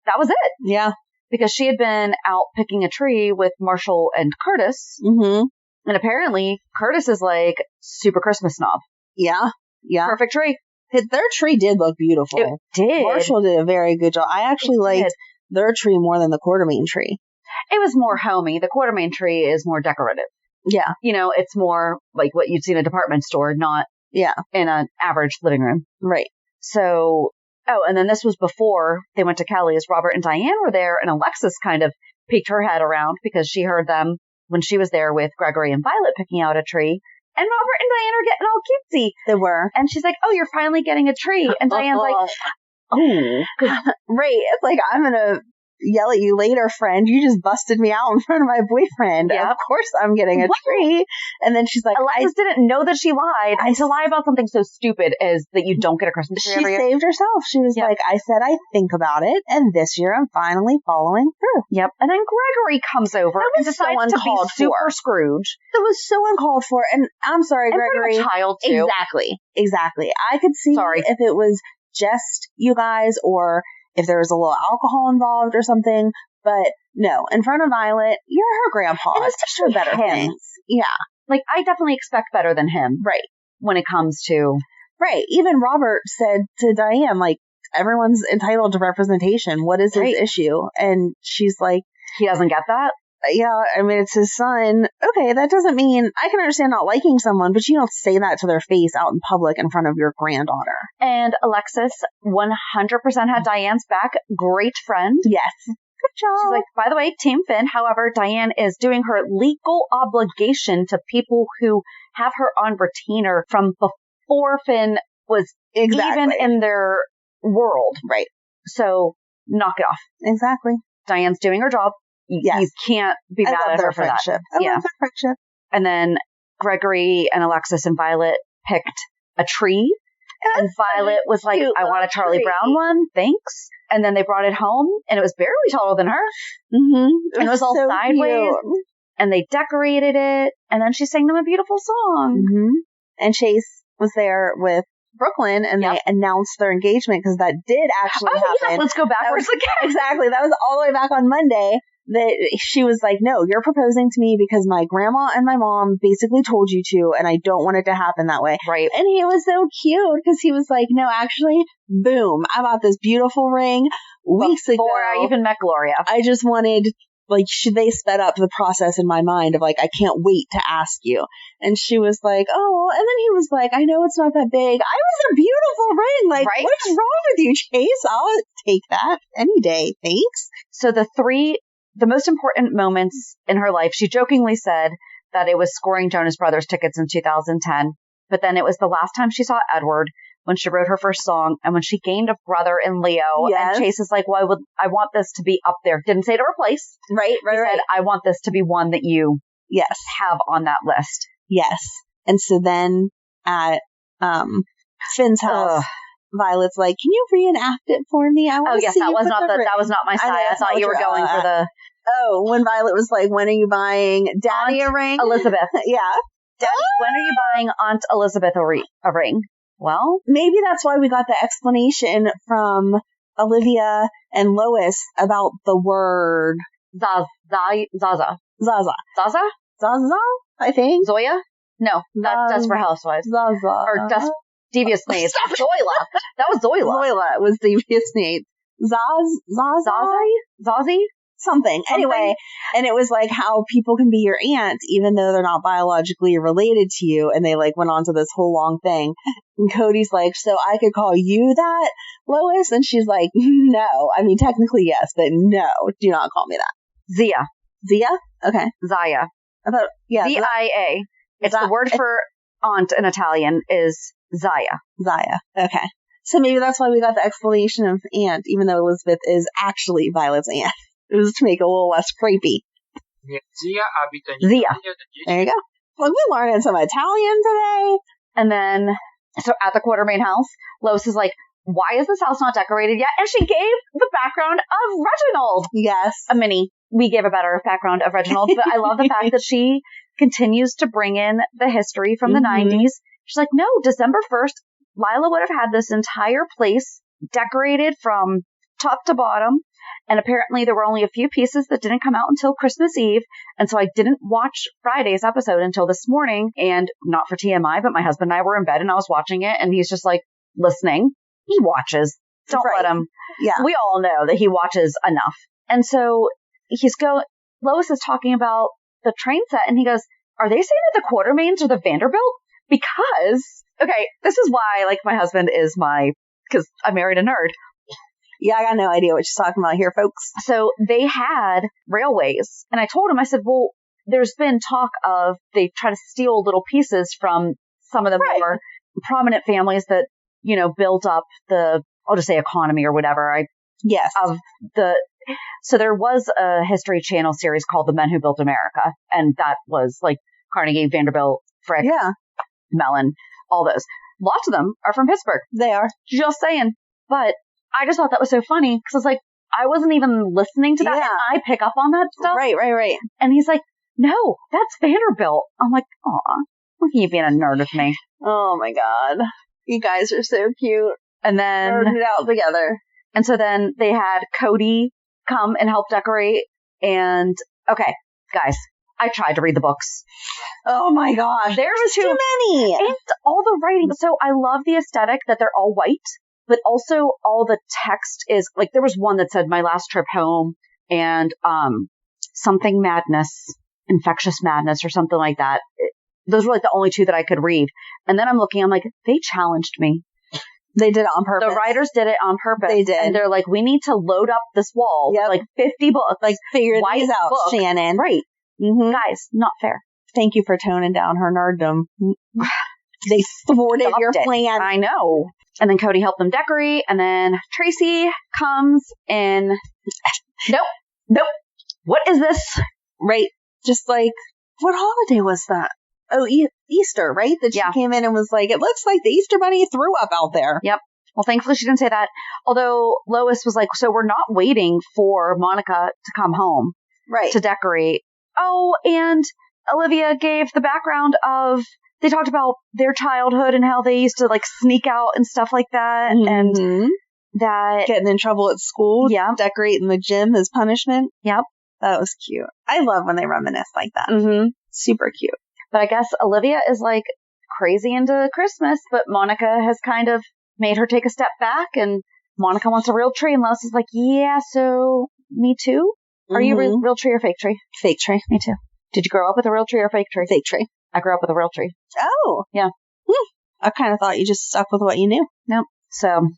that was it. Yeah. Because she had been out picking a tree with Marshall and Curtis. Mm-hmm. And apparently, Curtis is like super Christmas snob. Yeah. Yeah. Perfect tree. Their tree did look beautiful. It did. Marshall did a very good job. I actually liked their tree more than the Quartermaine tree. It was more homey. The Quartermaine tree is more decorative. Yeah. You know, it's more like what you'd see in a department store, not in an average living room. Right. So, and then this was before they went to Kelly's. Robert and Diane were there, and Alexis kind of peeked her head around because she heard them when she was there with Gregory and Violet picking out a tree. And Robert and Diane are getting all cutesy. They were. And she's like, oh, you're finally getting a tree. And Diane's like, oh. Right. It's like, I'm going to yell at you later, friend. You just busted me out in front of my boyfriend. Yeah. Of course I'm getting a tree. And then she's like, Alexis didn't know that she lied. To lie about something so stupid as that you don't get a Christmas tree every year. She saved herself. She was like, I said I'd think about it, and this year I'm finally following through. Yep. And then Gregory comes over and decides to be super Scrooge. It was so uncalled for. And I'm sorry, Gregory. And for a child, too. Exactly. I could see if it was just you guys, or if there was a little alcohol involved or something, but no, in front of Violet, you're her grandpa. And especially better things. Yeah. Like, I definitely expect better than him. Right. When it comes to... Right. Even Robert said to Diane, like, everyone's entitled to representation. What is his issue? And she's like... He doesn't get that? Yeah, I mean, it's his son. Okay, that doesn't mean... I can understand not liking someone, but you don't say that to their face out in public in front of your granddaughter. And Alexis 100% had Diane's back. Great friend. Yes. Good job. She's like, by the way, Team Finn. However, Diane is doing her legal obligation to people who have her on retainer from before Finn was even in their world. Right. So, knock it off. Exactly. Diane's doing her job. Yes. You can't be mad at her for that. I love their friendship. And then Gregory and Alexis and Violet picked a tree. And Violet was like, I want a Charlie Brown one. Thanks. And then they brought it home, and it was barely taller than her. Mm-hmm. And it was all so sideways. Cute. And they decorated it. And then she sang them a beautiful song. Mm-hmm. And Chase was there with Brooklyn, and they announced their engagement, because that did actually happen. Yes, let's go backwards again. Exactly. That was all the way back on Monday. That she was like, no, you're proposing to me because my grandma and my mom basically told you to, and I don't want it to happen that way. Right. And he was so cute, because he was like, no, actually, boom, I bought this beautiful ring weeks ago. Before I even met Gloria. I just wanted, like, they sped up the process in my mind of, like, I can't wait to ask you. And she was like, oh, and then he was like, I know it's not that big. I was a beautiful ring. Like, what's wrong with you, Chase? I'll take that any day. Thanks. So the most important moments in her life, she jokingly said that it was scoring Jonas Brothers tickets in 2010, but then it was the last time she saw Edward, when she wrote her first song, and when she gained a brother in Leo. Yes. And Chase is like, well, I want this to be up there. Didn't say to replace. Right. He said, I want this to be one that you have on that list. Yes. And so then at Finn's house, Violet's like, can you reenact it for me? I want to see that was not my side. I thought you were going for the... Oh, when Violet was like, when are you buying Daddy a ring? Elizabeth. Yeah. Daddy, when are you buying Aunt Elizabeth a ring? Well, maybe that's why we got the explanation from Olivia and Lois about the word Zaza. Zaza. Zaza? Zaza, I think. Zoya? No, that's Desperate Housewives. Zaza. Or Devious Maids. Zoila. That was Zoila. Zoila was Devious Maids. Zazie? Something. Anyway, and it was like how people can be your aunt even though they're not biologically related to you, and they like went on to this whole long thing. And Cody's like, so I could call you that, Lois? And she's like, no. I mean, technically yes, but no, do not call me that. Zia? Okay. Zaya. I thought, yeah. Z-I-A. It's the word for aunt in Italian is Zaya. Zaya. Okay. So maybe that's why we got the explanation of aunt, even though Elizabeth is actually Violet's aunt. It was to make it a little less creepy. Zia. There you go. Well, we're learning some Italian today. And then, so at the Quartermaine house, Lois is like, why is this house not decorated yet? And she gave the background of Reginald. Yes. We gave a better background of Reginald, but I love the fact that she continues to bring in the history from the 90s. She's like, no, December 1st, Lila would have had this entire place decorated from top to bottom. And apparently there were only a few pieces that didn't come out until Christmas Eve. And so I didn't watch Friday's episode until this morning. And not for TMI, but my husband and I were in bed and I was watching it. And he's just like listening. He watches. Don't let him. Yeah. We all know that he watches enough. And so Lois is talking about the train set. And he goes, are they saying that the Quartermaines are the Vanderbilt? Because, okay, this is why, like, my husband is because I married a nerd. Yeah, I got no idea what she's talking about here, folks. So they had railways. And I told him, I said, well, there's been talk of they try to steal little pieces from some of the more prominent families that, built up I'll just say economy or whatever. So there was a History Channel series called The Men Who Built America. And that was like Carnegie, Vanderbilt, Frick, Mellon, all those. Lots of them are from Pittsburgh. They are. Just saying. But I just thought that was so funny because I was like, I wasn't even listening to that. Yeah. And I pick up on that stuff. Right. And he's like, no, that's Vanderbilt. I'm like, aw, look at you being a nerd with me. Oh my God. You guys are so cute. And then nerded it out together. And so then they had Cody come and help decorate. And okay, guys, I tried to read the books. Oh my gosh. There was too many. And all the writing. So I love the aesthetic that they're all white. But also all the text is like, there was one that said my last trip home and, something madness, infectious madness or something like that. Those were like the only two that I could read. And then I'm like, they challenged me. They did it on purpose. The writers did it on purpose. They did. And they're like, we need to load up this wall. Yep. Like 50 books. Like figure these out, book. Shannon. Right. Mm-hmm. Guys, not fair. Thank you for toning down her nerddom. They thwarted your plan. I know. And then Cody helped them decorate. And then Tracy comes in. Nope. What is this? Right. Just like, what holiday was that? Oh, Easter, right? That she came in and was like, it looks like the Easter Bunny threw up out there. Yep. Well, thankfully she didn't say that. Although Lois was like, so we're not waiting for Monica to come home. Right. To decorate. Oh, and Olivia gave the background of, they talked about their childhood and how they used to like sneak out and stuff like that. Mm-hmm. And that. Getting in trouble at school. Yeah. Decorating the gym as punishment. Yep. That was cute. I love when they reminisce like that. Mm-hmm. Super cute. But I guess Olivia is like crazy into Christmas, but Monica has kind of made her take a step back, and Monica wants a real tree, and Lois is like, yeah, so me too? Are you a real tree or fake tree? Fake tree. Me too. Did you grow up with a real tree or fake tree? Fake tree. I grew up with a real tree. Oh. Yeah. I kind of thought you just stuck with what you knew. Nope. So,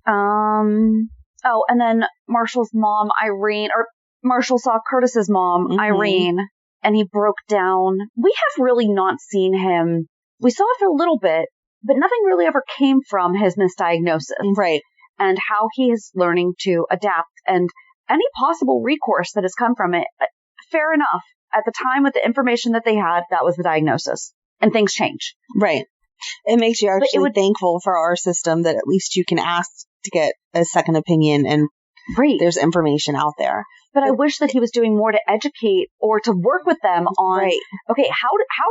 oh, and then Marshall's mom, Irene, or Marshall saw Curtis's mom, Irene, and he broke down. We have really not seen him. We saw it for a little bit, but nothing really ever came from his misdiagnosis. Right. And how he is learning to adapt and any possible recourse that has come from it. Fair enough. At the time with the information that they had, that was the diagnosis. And things change. Right. It makes you actually thankful for our system that at least you can ask to get a second opinion and there's information out there. But I wish that he was doing more to educate or to work with them on, okay, how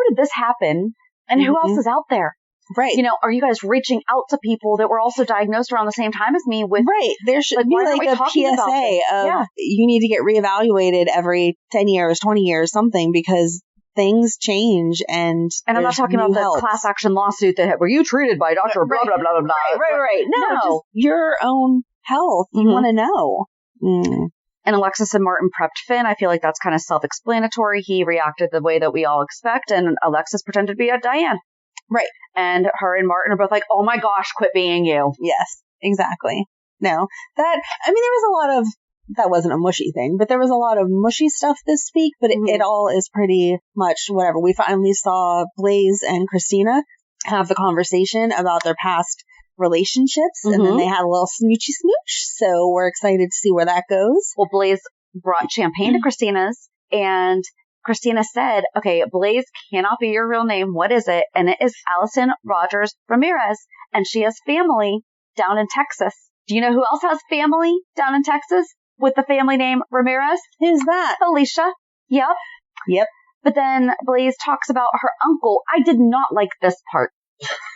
did this happen? And who else is out there? Right. You know, are you guys reaching out to people that were also diagnosed around the same time as me with... Right. There should be like a PSA of you need to get reevaluated every 10 years, 20 years, something, because things change and I'm not talking about the class action lawsuit that were you treated by Dr. Blah, blah, blah, blah, blah. Right. No, just your own health. You want to know. And Alexis and Martin prepped Finn. I feel like that's kind of self-explanatory. He reacted the way that we all expect, and Alexis pretended to be a Diane. Right. And her and Martin are both like, oh my gosh, quit being you. Yes, exactly. No, there was a lot of, that wasn't a mushy thing, but there was a lot of mushy stuff this week, but it all is pretty much whatever. We finally saw Blaze and Kristina have the conversation about their past relationships, and then they had a little smoochy smooch, so we're excited to see where that goes. Well, Blaze brought champagne to Kristina's, and Kristina said, okay, Blaze cannot be your real name. What is it? And it is Allison Rogers Ramirez, and she has family down in Texas. Do you know who else has family down in Texas with the family name Ramirez? Who's that? Felicia. Yep. But then Blaze talks about her uncle. I did not like this part.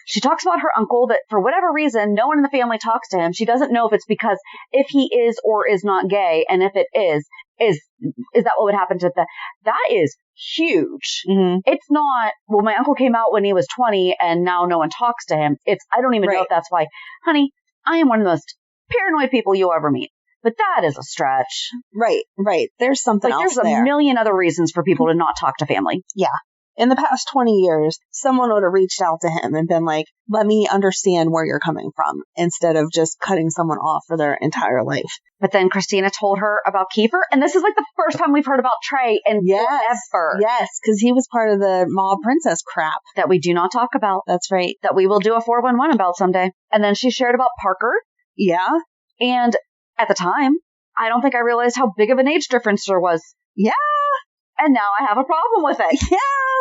She talks about her uncle that for whatever reason, no one in the family talks to him. She doesn't know if it's because if he is or is not gay. And if it is that what would happen to that? That is huge. It's not, well, my uncle came out when he was 20 and now no one talks to him. I don't even know if that's why. Honey, I am one of the most paranoid people you'll ever meet. But that is a stretch. Right. There's something else there. There's a million other reasons for people to not talk to family. Yeah. In the past 20 years, someone would have reached out to him and been like, let me understand where you're coming from, instead of just cutting someone off for their entire life. But then Kristina told her about Kiefer, and this is like the first time we've heard about Trey in forever. Yes, because he was part of the mob princess crap. That we do not talk about. That's right. That we will do a 411 about someday. And then she shared about Parker. Yeah. And at the time, I don't think I realized how big of an age difference there was. Yeah. And now I have a problem with it. Yeah.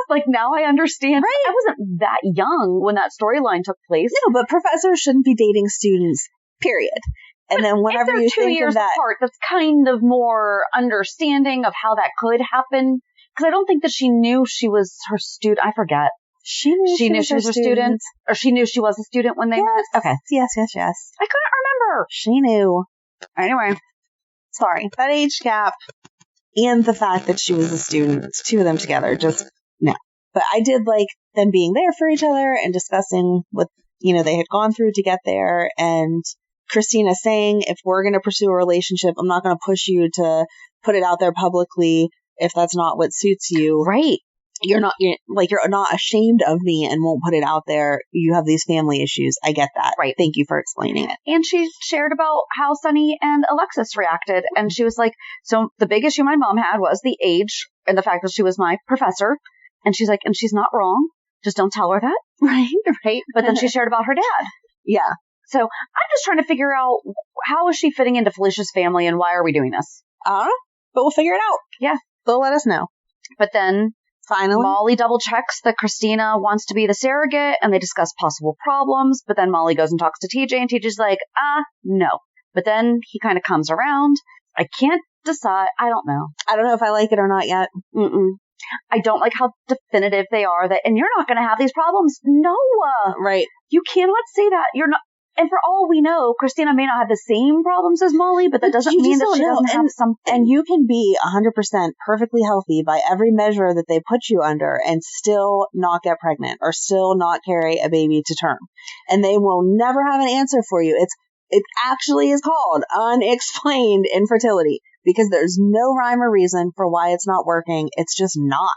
Like, now I understand. Right. I wasn't that young when that storyline took place. No, but professors shouldn't be dating students, period. And then whenever you think of that, apart, that's kind of more understanding of how that could happen. Because I don't think that she knew she was her student. I forget. She knew she was her student. Or she knew she was a student when they met? Okay. Yes. I couldn't remember. She knew. Anyway. Sorry. That age gap and the fact that she was a student, it's two of them together, just no. But I did like them being there for each other and discussing what, they had gone through to get there. And Kristina saying, if we're going to pursue a relationship, I'm not going to push you to put it out there publicly if that's not what suits you. Right. You're not ashamed of me and won't put it out there. You have these family issues. I get that. Right. Thank you for explaining it. And she shared about how Sonny and Alexis reacted. And she was like, so the big issue my mom had was the age and the fact that she was my professor. And she's like, and she's not wrong. Just don't tell her that. Right. But then she shared about her dad. Yeah. So I'm just trying to figure out, how is she fitting into Felicia's family and why are we doing this? But we'll figure it out. Yeah. They'll let us know. But then finally, Molly double checks that Kristina wants to be the surrogate and they discuss possible problems. But then Molly goes and talks to TJ and TJ's like, no. But then he kind of comes around. I can't decide. I don't know. I don't know if I like it or not yet. I don't like how definitive they are that, and you're not going to have these problems. No. Right. You cannot say that. You're not. And for all we know, Kristina may not have the same problems as Molly, but that doesn't mean that she doesn't have something. And you can be 100% perfectly healthy by every measure that they put you under and still not get pregnant or still not carry a baby to term. And they will never have an answer for you. It actually is called unexplained infertility because there's no rhyme or reason for why it's not working. It's just not.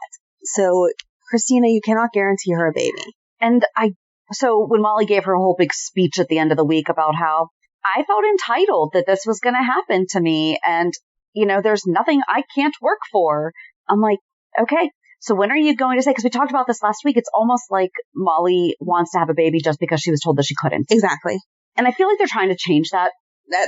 So, Kristina, you cannot guarantee her a baby. And So when Molly gave her whole big speech at the end of the week about how I felt entitled that this was going to happen to me and, there's nothing I can't work for. I'm like, okay, so when are you going to say, because we talked about this last week, it's almost like Molly wants to have a baby just because she was told that she couldn't. Exactly. And I feel like they're trying to change that.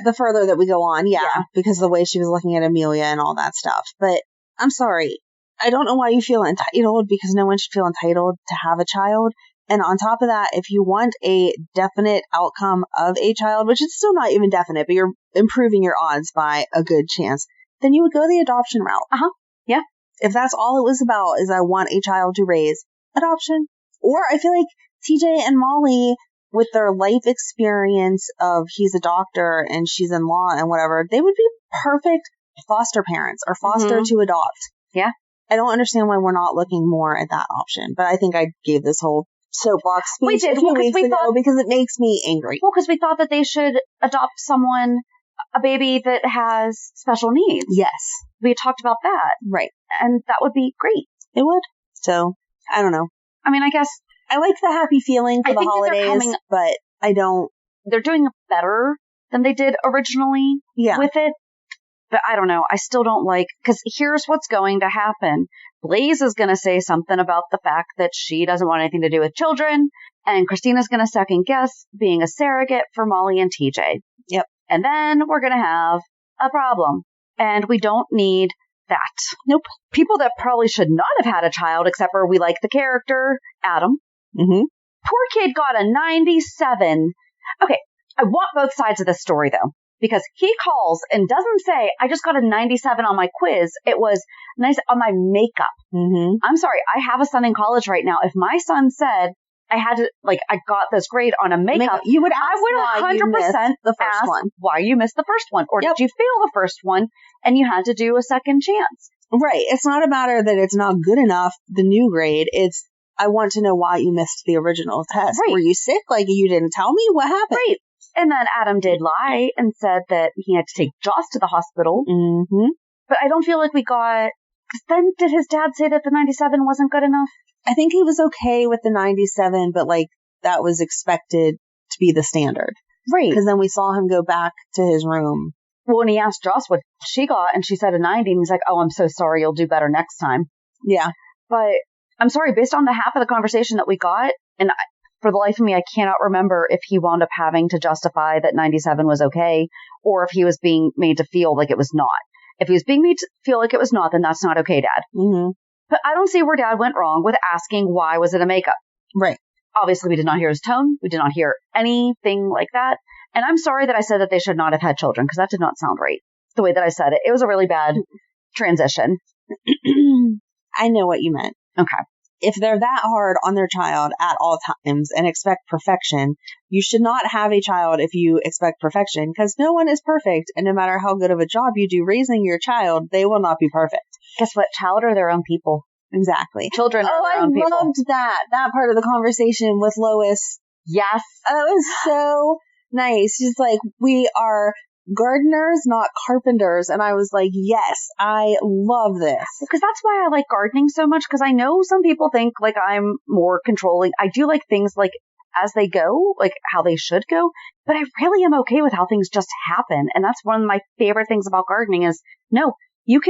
The further that we go on, yeah, because the way she was looking at Amelia and all that stuff. But I'm sorry. I don't know why you feel entitled because no one should feel entitled to have a child. And on top of that, if you want a definite outcome of a child, which is still not even definite, but you're improving your odds by a good chance, then you would go the adoption route. Yeah. If that's all it was about is I want a child to raise, adoption. Or I feel like TJ and Molly, with their life experience of he's a doctor and she's in law and whatever, they would be perfect foster parents or foster to adopt. Yeah. I don't understand why we're not looking more at that option, but I think I gave this whole soapbox speech a few weeks ago because it makes me angry. Well, because we thought that they should adopt a baby that has special needs. Yes. We had talked about that. Right. And that would be great. It would. So, I don't know. I mean, I guess I like the happy feeling for the holidays, but I don't. They're doing better than they did originally with it. But I don't know. I still don't like, because here's what's going to happen. Blaze is going to say something about the fact that she doesn't want anything to do with children. And Kristina's going to second guess being a surrogate for Molly and TJ. Yep. And then we're going to have a problem. And we don't need that. Nope. People that probably should not have had a child, except for we like the character, Adam. Mm-hmm. Poor kid got a 97. Okay, I want both sides of this story, though, because he calls and doesn't say, I just got a 97 on my quiz. It was nice on my makeup. Mm-hmm. I'm sorry, I have a son in college right now. If my son said I had to, I got this grade on a makeup, you would I would 100% the first one. Why you missed the first one. Or did you fail the first one and you had to do a second chance? Right. It's not a matter that it's not good enough, the new grade. It's, I want to know why you missed the original test. Right. Were you sick? You didn't tell me? What happened? Right. And then Adam did lie and said that he had to take Joss to the hospital. Mm-hmm. But I don't feel like we got... Because then did his dad say that the 97 wasn't good enough? I think he was okay with the 97, but that was expected to be the standard. Right. Because then we saw him go back to his room. Well, when he asked Joss what she got, and she said a 90, and he's like, oh, I'm so sorry, you'll do better next time. Yeah. But I'm sorry, based on the half of the conversation that we got, and for the life of me, I cannot remember if he wound up having to justify that 97 was okay, or if he was being made to feel like it was not. If he was being made to feel like it was not, then that's not okay, Dad. Mm-hmm. But I don't see where Dad went wrong with asking why was it a makeup. Right. Obviously, we did not hear his tone. We did not hear anything like that. And I'm sorry that I said that they should not have had children, because that did not sound right. The way that I said it. It was a really bad transition. I know what you meant. Okay. If they're that hard on their child at all times and expect perfection, you should not have a child if you expect perfection, because no one is perfect. And no matter how good of a job you do raising your child, they will not be perfect. Guess what? Child are their own people. Exactly. Children are their own people. I loved that part of the conversation with Lois. Yes. That was so nice. She's like, we are gardeners, not carpenters. And I was like, yes, I love this. Because that's why I like gardening so much, because I know some people think I'm more controlling. I do like things as they go, how they should go, but I really am okay with how things just happen. And that's one of my favorite things about gardening is, no, you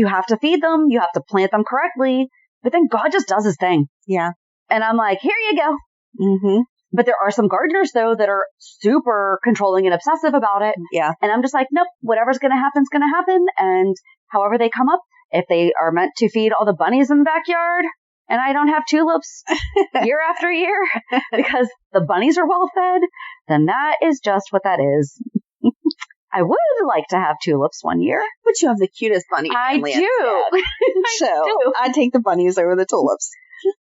have to feed them, you have to plant them correctly, but then God just does his thing. Yeah. And I'm like, here you go. Mm-hmm. But there are some gardeners, though, that are super controlling and obsessive about it. Yeah. And I'm just like, nope, whatever's going to happen is going to happen. And however they come up, if they are meant to feed all the bunnies in the backyard, and I don't have tulips year after year because the bunnies are well fed, then that is just what that is. I would like to have tulips one year. But you have the cutest bunny family. I do. So I'd take the bunnies over the tulips.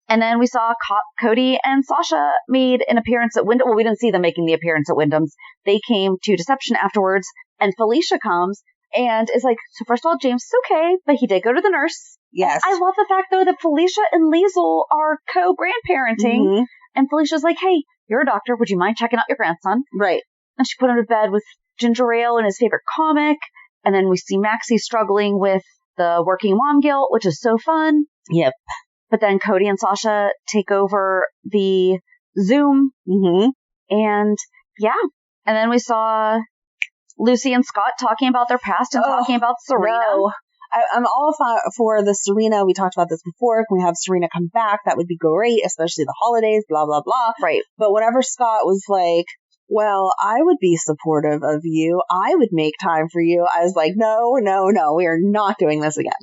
And then we saw Cody and Sasha made an appearance at Wyndham. Well, we didn't see them making the appearance at Wyndham's. They came to Deception afterwards, and Felicia comes and is like, so first of all, James is okay, but he did go to the nurse. Yes. And I love the fact, though, that Felicia and Liesl are co-grandparenting. Mm-hmm. And Felicia's like, hey, you're a doctor. Would you mind checking out your grandson? Right. And she put him to bed with ginger ale and his favorite comic. And then we see Maxie struggling with the working mom guilt, which is so fun. Yep. But then Cody and Sasha take over the Zoom. Mm-hmm. And yeah. And then we saw Lucy and Scott talking about their past and talking about Serena. No. I'm all for the Serena. We talked about this before. Can we have Serena come back? That would be great, especially the holidays, blah, blah, blah. Right. But whenever Scott was like, well, I would be supportive of you. I would make time for you. I was like, no, we are not doing this again.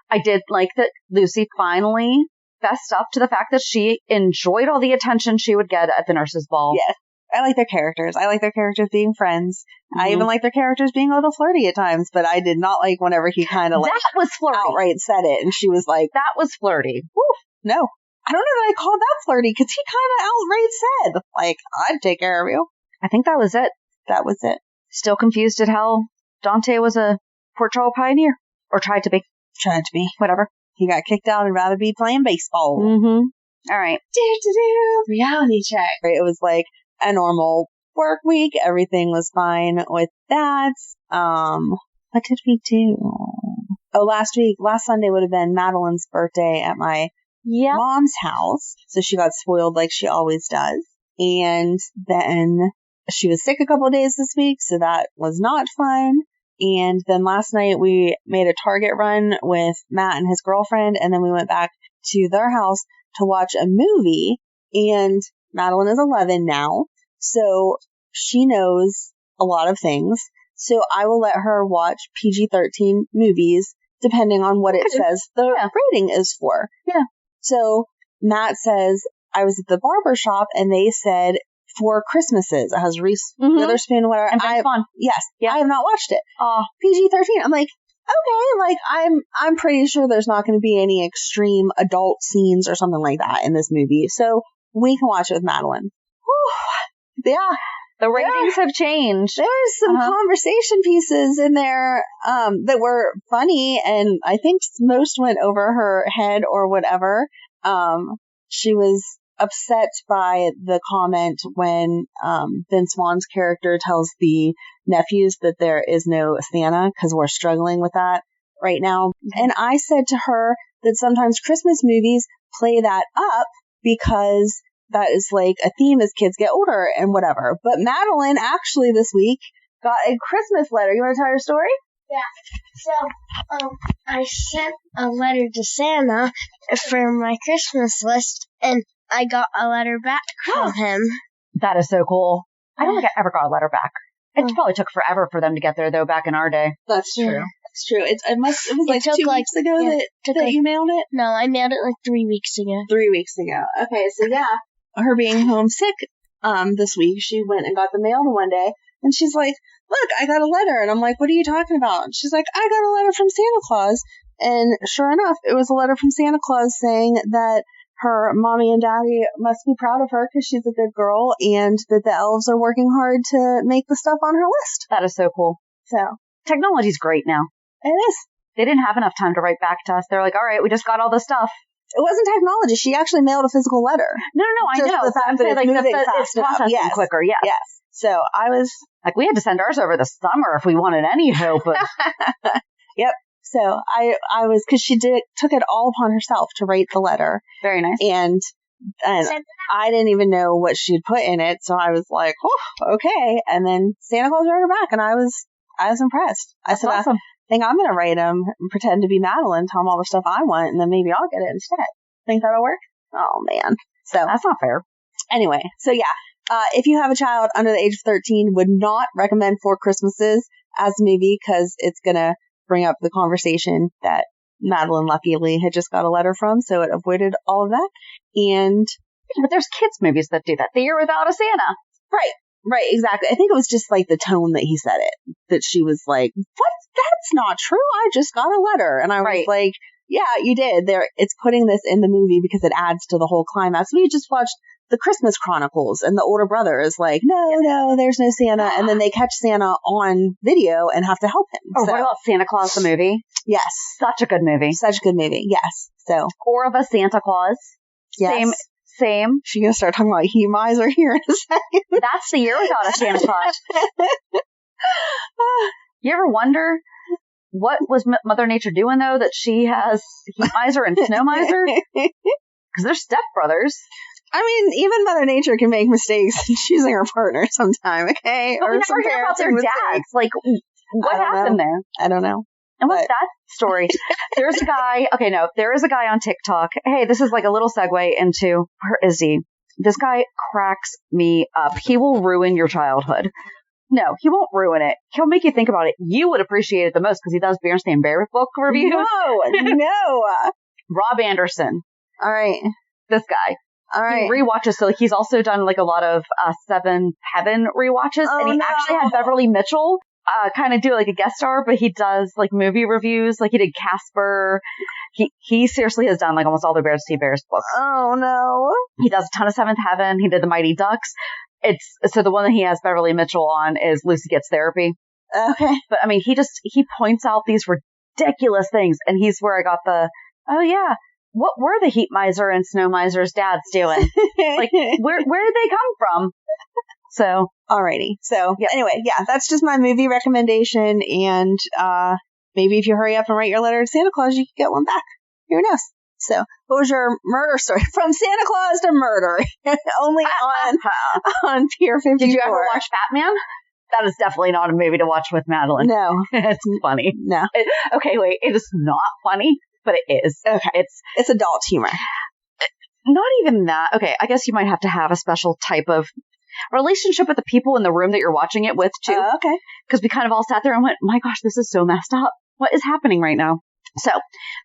I did like that Lucy finally fessed up to the fact that she enjoyed all the attention she would get at the nurses' ball. Yes. I like their characters. I like their characters being friends. Mm-hmm. I even like their characters being a little flirty at times, but I did not like whenever he kind of that was flirty. Outright said it. And she was like, that was flirty. Woo, no. I don't know that I called that flirty because he kind of outright said, like, I'd take care of you. I think that was it. That was it. Still confused at how Dante was a Port Charles pioneer. Or tried to be. Tried to be. Whatever. He got kicked out and rather be playing baseball. All right. Reality check. It was like a normal work week. Everything was fine with that. What did we do? Oh, last Sunday would have been Madeline's birthday at my mom's house. So she got spoiled like she always does. And then she was sick a couple of days this week, so that was not fun. And then last night we made a Target run with Matt and his girlfriend, and then we went back to their house to watch a movie. And Madeline is 11 now, so she knows a lot of things. So I will let her watch PG-13 movies depending on what it says the rating is for. Yeah. So Matt says, I was at the barber shop and they said 4 Christmases. It has Reese Witherspoon, whatever. And Vince Vaughn. Yes. Yeah. I have not watched it. Oh. PG-13. I'm like, okay, like I'm pretty sure there's not going to be any extreme adult scenes or something like that in this movie. So we can watch it with Madeline. Whew. Yeah. The ratings have changed. There's some conversation pieces in there that were funny, and I think most went over her head or whatever. She was upset by the comment when Vince Vaughn's character tells the nephews that there is no Santa because we're struggling with that right now. And I said to her that sometimes Christmas movies play that up because that is like a theme as kids get older and whatever. But Madeline actually this week got a Christmas letter. You want to tell your story? Yeah. So, I sent a letter to Santa for my Christmas list, and I got a letter back from him. That is so cool. I don't think I ever got a letter back. It probably took forever for them to get there, though, back in our day. That's true. Yeah. That's true. It was like 2 weeks ago that you mailed it? No, I mailed it like 3 weeks ago. 3 weeks ago. Okay, so yeah. Her being homesick this week, she went and got the mail one day, and she's like, look, I got a letter. And I'm like, what are you talking about? And she's like, I got a letter from Santa Claus. And sure enough, it was a letter from Santa Claus saying that her mommy and daddy must be proud of her because she's a good girl, and that the elves are working hard to make the stuff on her list. That is so cool. So technology's great now. It is. They didn't have enough time to write back to us. They're like, all right, we just got all this stuff. It wasn't technology. She actually mailed a physical letter. No, I know. The fact that it's moving fast enough. Processing quicker. Yes. So I was like, we had to send ours over the summer if we wanted any help. Yep. So I was, because she took it all upon herself to write the letter. Very nice. And I didn't even know what she'd put in it, so I was like, oh, okay. And then Santa Claus wrote her back, and I was impressed. I said, awesome. I think I'm going to write him and pretend to be Madeline, tell him all the stuff I want, and then maybe I'll get it instead. Think that'll work? Oh, man. So that's not fair. Anyway, so yeah, if you have a child under the age of 13, would not recommend 4 Christmases as a movie because it's going to bring up the conversation that Madeline luckily had just got a letter from, so it avoided all of that. And but there's kids movies that do that. The Year Without a Santa. Right, exactly. I think it was just like the tone that he said it, that she was like, what? That's not true. I just got a letter. And I was like, yeah, you did. It's putting this in the movie because it adds to the whole climax. We just watched the Christmas Chronicles, and the older brother is like, no, there's no Santa. And then they catch Santa on video and have to help him. Oh, what about Santa Claus the movie? Yes. Such a good movie. Such a good movie. Yes. So. Or of a Santa Claus. Yes. Same. She's going to start talking about he miser here in a second. That's The Year Without a Santa Claus. You ever wonder what was Mother Nature doing, though, that she has heat miser and snow miser? Because they're stepbrothers. I mean, even Mother Nature can make mistakes in choosing her partner sometime, okay? But we never hear about their dads. Like, what happened there? I don't know. And what's that story? There's a guy, there is a guy on TikTok. Hey, this is like a little segue into, where is he? This guy cracks me up. He will ruin your childhood. No, he won't ruin it. He'll make you think about it. You would appreciate it the most because he does Berenstain Bears book reviews. No. Rob Anderson. All right. This guy. All right. He rewatches, so he's also done like a lot of Seven Heaven rewatches, and he actually had Beverly Mitchell kind of do like a guest star, but he does like movie reviews, like he did Casper, He seriously has done like almost all the Bears See Bears books. Oh no. He does a ton of Seventh Heaven. He did the Mighty Ducks. So the one that he has Beverly Mitchell on is Lucy Gets Therapy. Okay. But I mean, he points out these ridiculous things, and he's where I got oh yeah, what were the Heat Miser and Snow Miser's dads doing? Like, where did they come from? So, alrighty. So, anyway, that's just my movie recommendation, and maybe if you hurry up and write your letter to Santa Claus, you can get one back. Who knows? So, what was your murder story? From Santa Claus to murder. Only on Pier 54. Did you ever watch Batman? That is definitely not a movie to watch with Madeline. No. It's funny. No. Okay, wait. It is not funny, but it is. Okay. It's adult humor. Not even that. Okay, I guess you might have to have a special type of relationship with the people in the room that you're watching it with, too. Okay. Because we kind of all sat there and went, my gosh, this is so messed up. What is happening right now? So,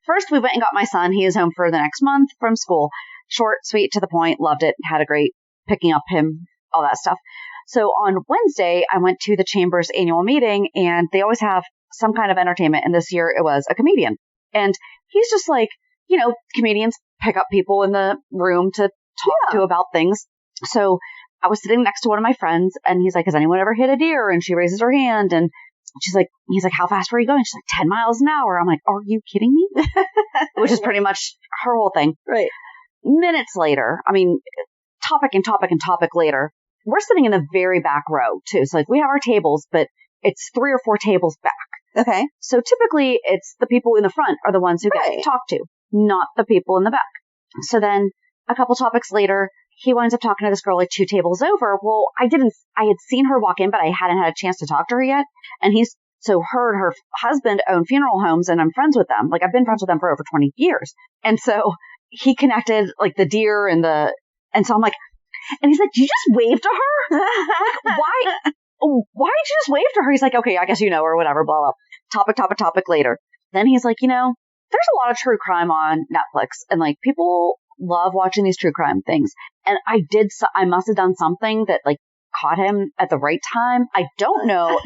first we went and got my son. He is home for the next month from school. Short, sweet, to the point. Loved it. Had a great picking up him, all that stuff. So on Wednesday, I went to the Chamber's annual meeting, and they always have some kind of entertainment. And this year it was a comedian. And he's just like, comedians pick up people in the room to talk to about things. So I was sitting next to one of my friends, and he's like, has anyone ever hit a deer? And she raises her hand, and he's like, how fast were you going? She's like, 10 miles an hour. I'm like, are you kidding me? Which is pretty much her whole thing. Right. Minutes later, topic later, we're sitting in the very back row too. So like we have our tables, but it's 3 or 4 tables back. Okay. So typically it's the people in the front are the ones who get talked to, not the people in the back. So then a couple topics later, he winds up talking to this girl like 2 tables over. Well, I had seen her walk in, but I hadn't had a chance to talk to her yet. And he's so her husband owned funeral homes, and I'm friends with them. Like I've been friends with them for over 20 years. And so he connected like the deer and so I'm like, and he's like, did you just wave to her? Like, why did you just wave to her? He's like, okay, I guess you know, or whatever, blah, blah. Topic later. Then he's like, there's a lot of true crime on Netflix, and like people love watching these true crime things. And I must have done something that like caught him at the right time. I don't know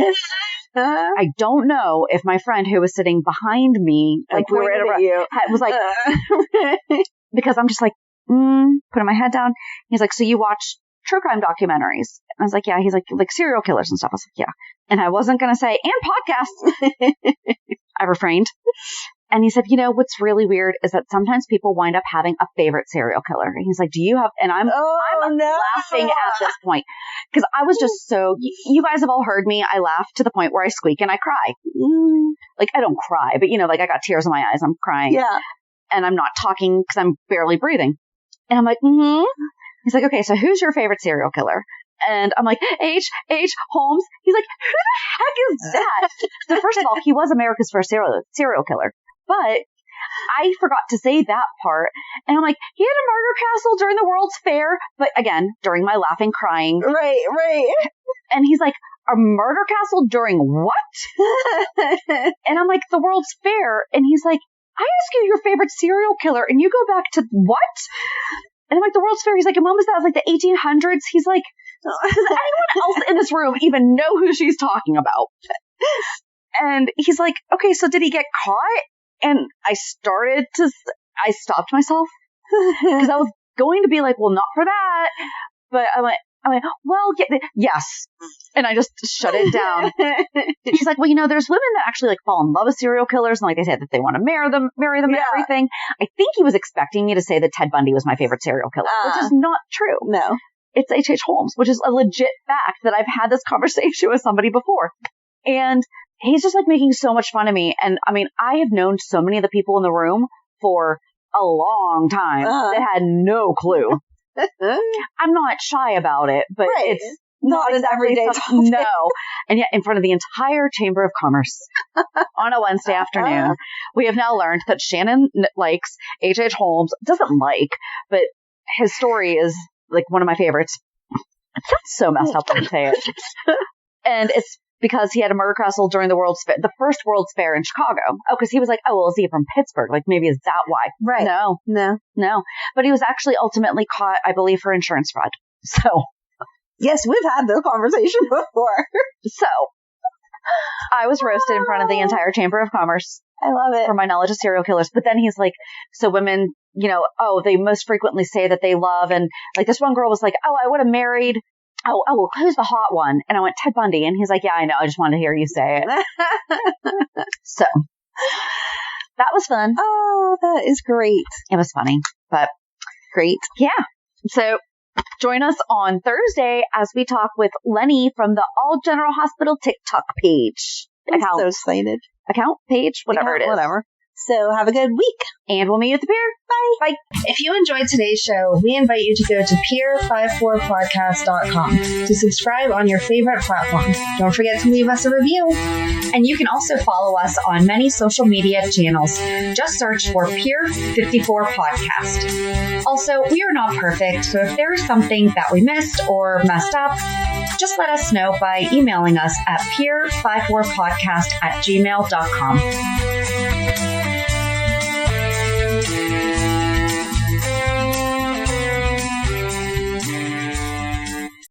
if my friend who was sitting behind me, like we were was like, because I'm just like, putting my head down. He's like, so you watch true crime documentaries? And I was like, yeah. He's like serial killers and stuff. I was like, yeah. And I wasn't going to say, and podcasts. I refrained. And he said, what's really weird is that sometimes people wind up having a favorite serial killer. And he's like, do you have, and I'm laughing at this point. Because I was just you guys have all heard me. I laugh to the point where I squeak and I cry. Like, I don't cry, but like I got tears in my eyes. I'm crying. Yeah. And I'm not talking because I'm barely breathing. And I'm like, He's like, okay, so who's your favorite serial killer? And I'm like, H. Holmes. He's like, who the heck is that? So first of all, he was America's first serial killer. But I forgot to say that part. And I'm like, he had a murder castle during the World's Fair. But again, during my laughing, crying. Right. And he's like, a murder castle during what? And I'm like, the World's Fair. And he's like, I ask you your favorite serial killer, and you go back to what? And I'm like, the World's Fair. He's like, and when was that? It was like the 1800s. He's like, does anyone else in this room even know who she's talking about? And he's like, okay, so did he get caught? And I stopped myself because I was going to be like, well, not for that. But I went, well, yes. And I just shut it down. He's like, well, there's women that actually like fall in love with serial killers. And like they said that they want to marry them and everything. I think he was expecting me to say that Ted Bundy was my favorite serial killer, which is not true. No. It's H.H. Holmes, which is a legit fact that I've had this conversation with somebody before. And he's just like making so much fun of me. And I mean, I have known so many of the people in the room for a long time that had no clue. I'm not shy about it, but it's not an everyday topic. No. And yet in front of the entire Chamber of Commerce on a Wednesday afternoon, we have now learned that Shannon likes H.H. Holmes, doesn't like, but his story is like one of my favorites. It sounds so messed up when you say it. And it's because he had a murder castle during the first World's Fair in Chicago. Oh, because he was like, oh, well, is he from Pittsburgh? Like, maybe is that why? Right. No. But he was actually ultimately caught, I believe, for insurance fraud. So. Yes, we've had this conversation before. So, I was roasted in front of the entire Chamber of Commerce. I love it. from my knowledge of serial killers. But then he's like, so women, they most frequently say that they love. And like this one girl was like, I would have married. Oh, who's the hot one? And I went, Ted Bundy. And he's like, yeah, I know. I just wanted to hear you say it. So that was fun. Oh, that is great. It was funny, but Great. yeah. So join us on Thursday as we talk with Lenny from the All General Hospital TikTok page. I'm so excited. Account page, whatever it is. Whatever. So have a good week. And we'll meet you at the pier. Bye. Bye. If you enjoyed today's show, we invite you to go to pier54podcast.com to subscribe on your favorite platform. Don't forget to leave us a review. And you can also follow us on many social media channels. Just search for Pier 54 Podcast. Also, we are not perfect, so if there is something that we missed or messed up, just let us know by emailing us at pier54podcast@gmail.com.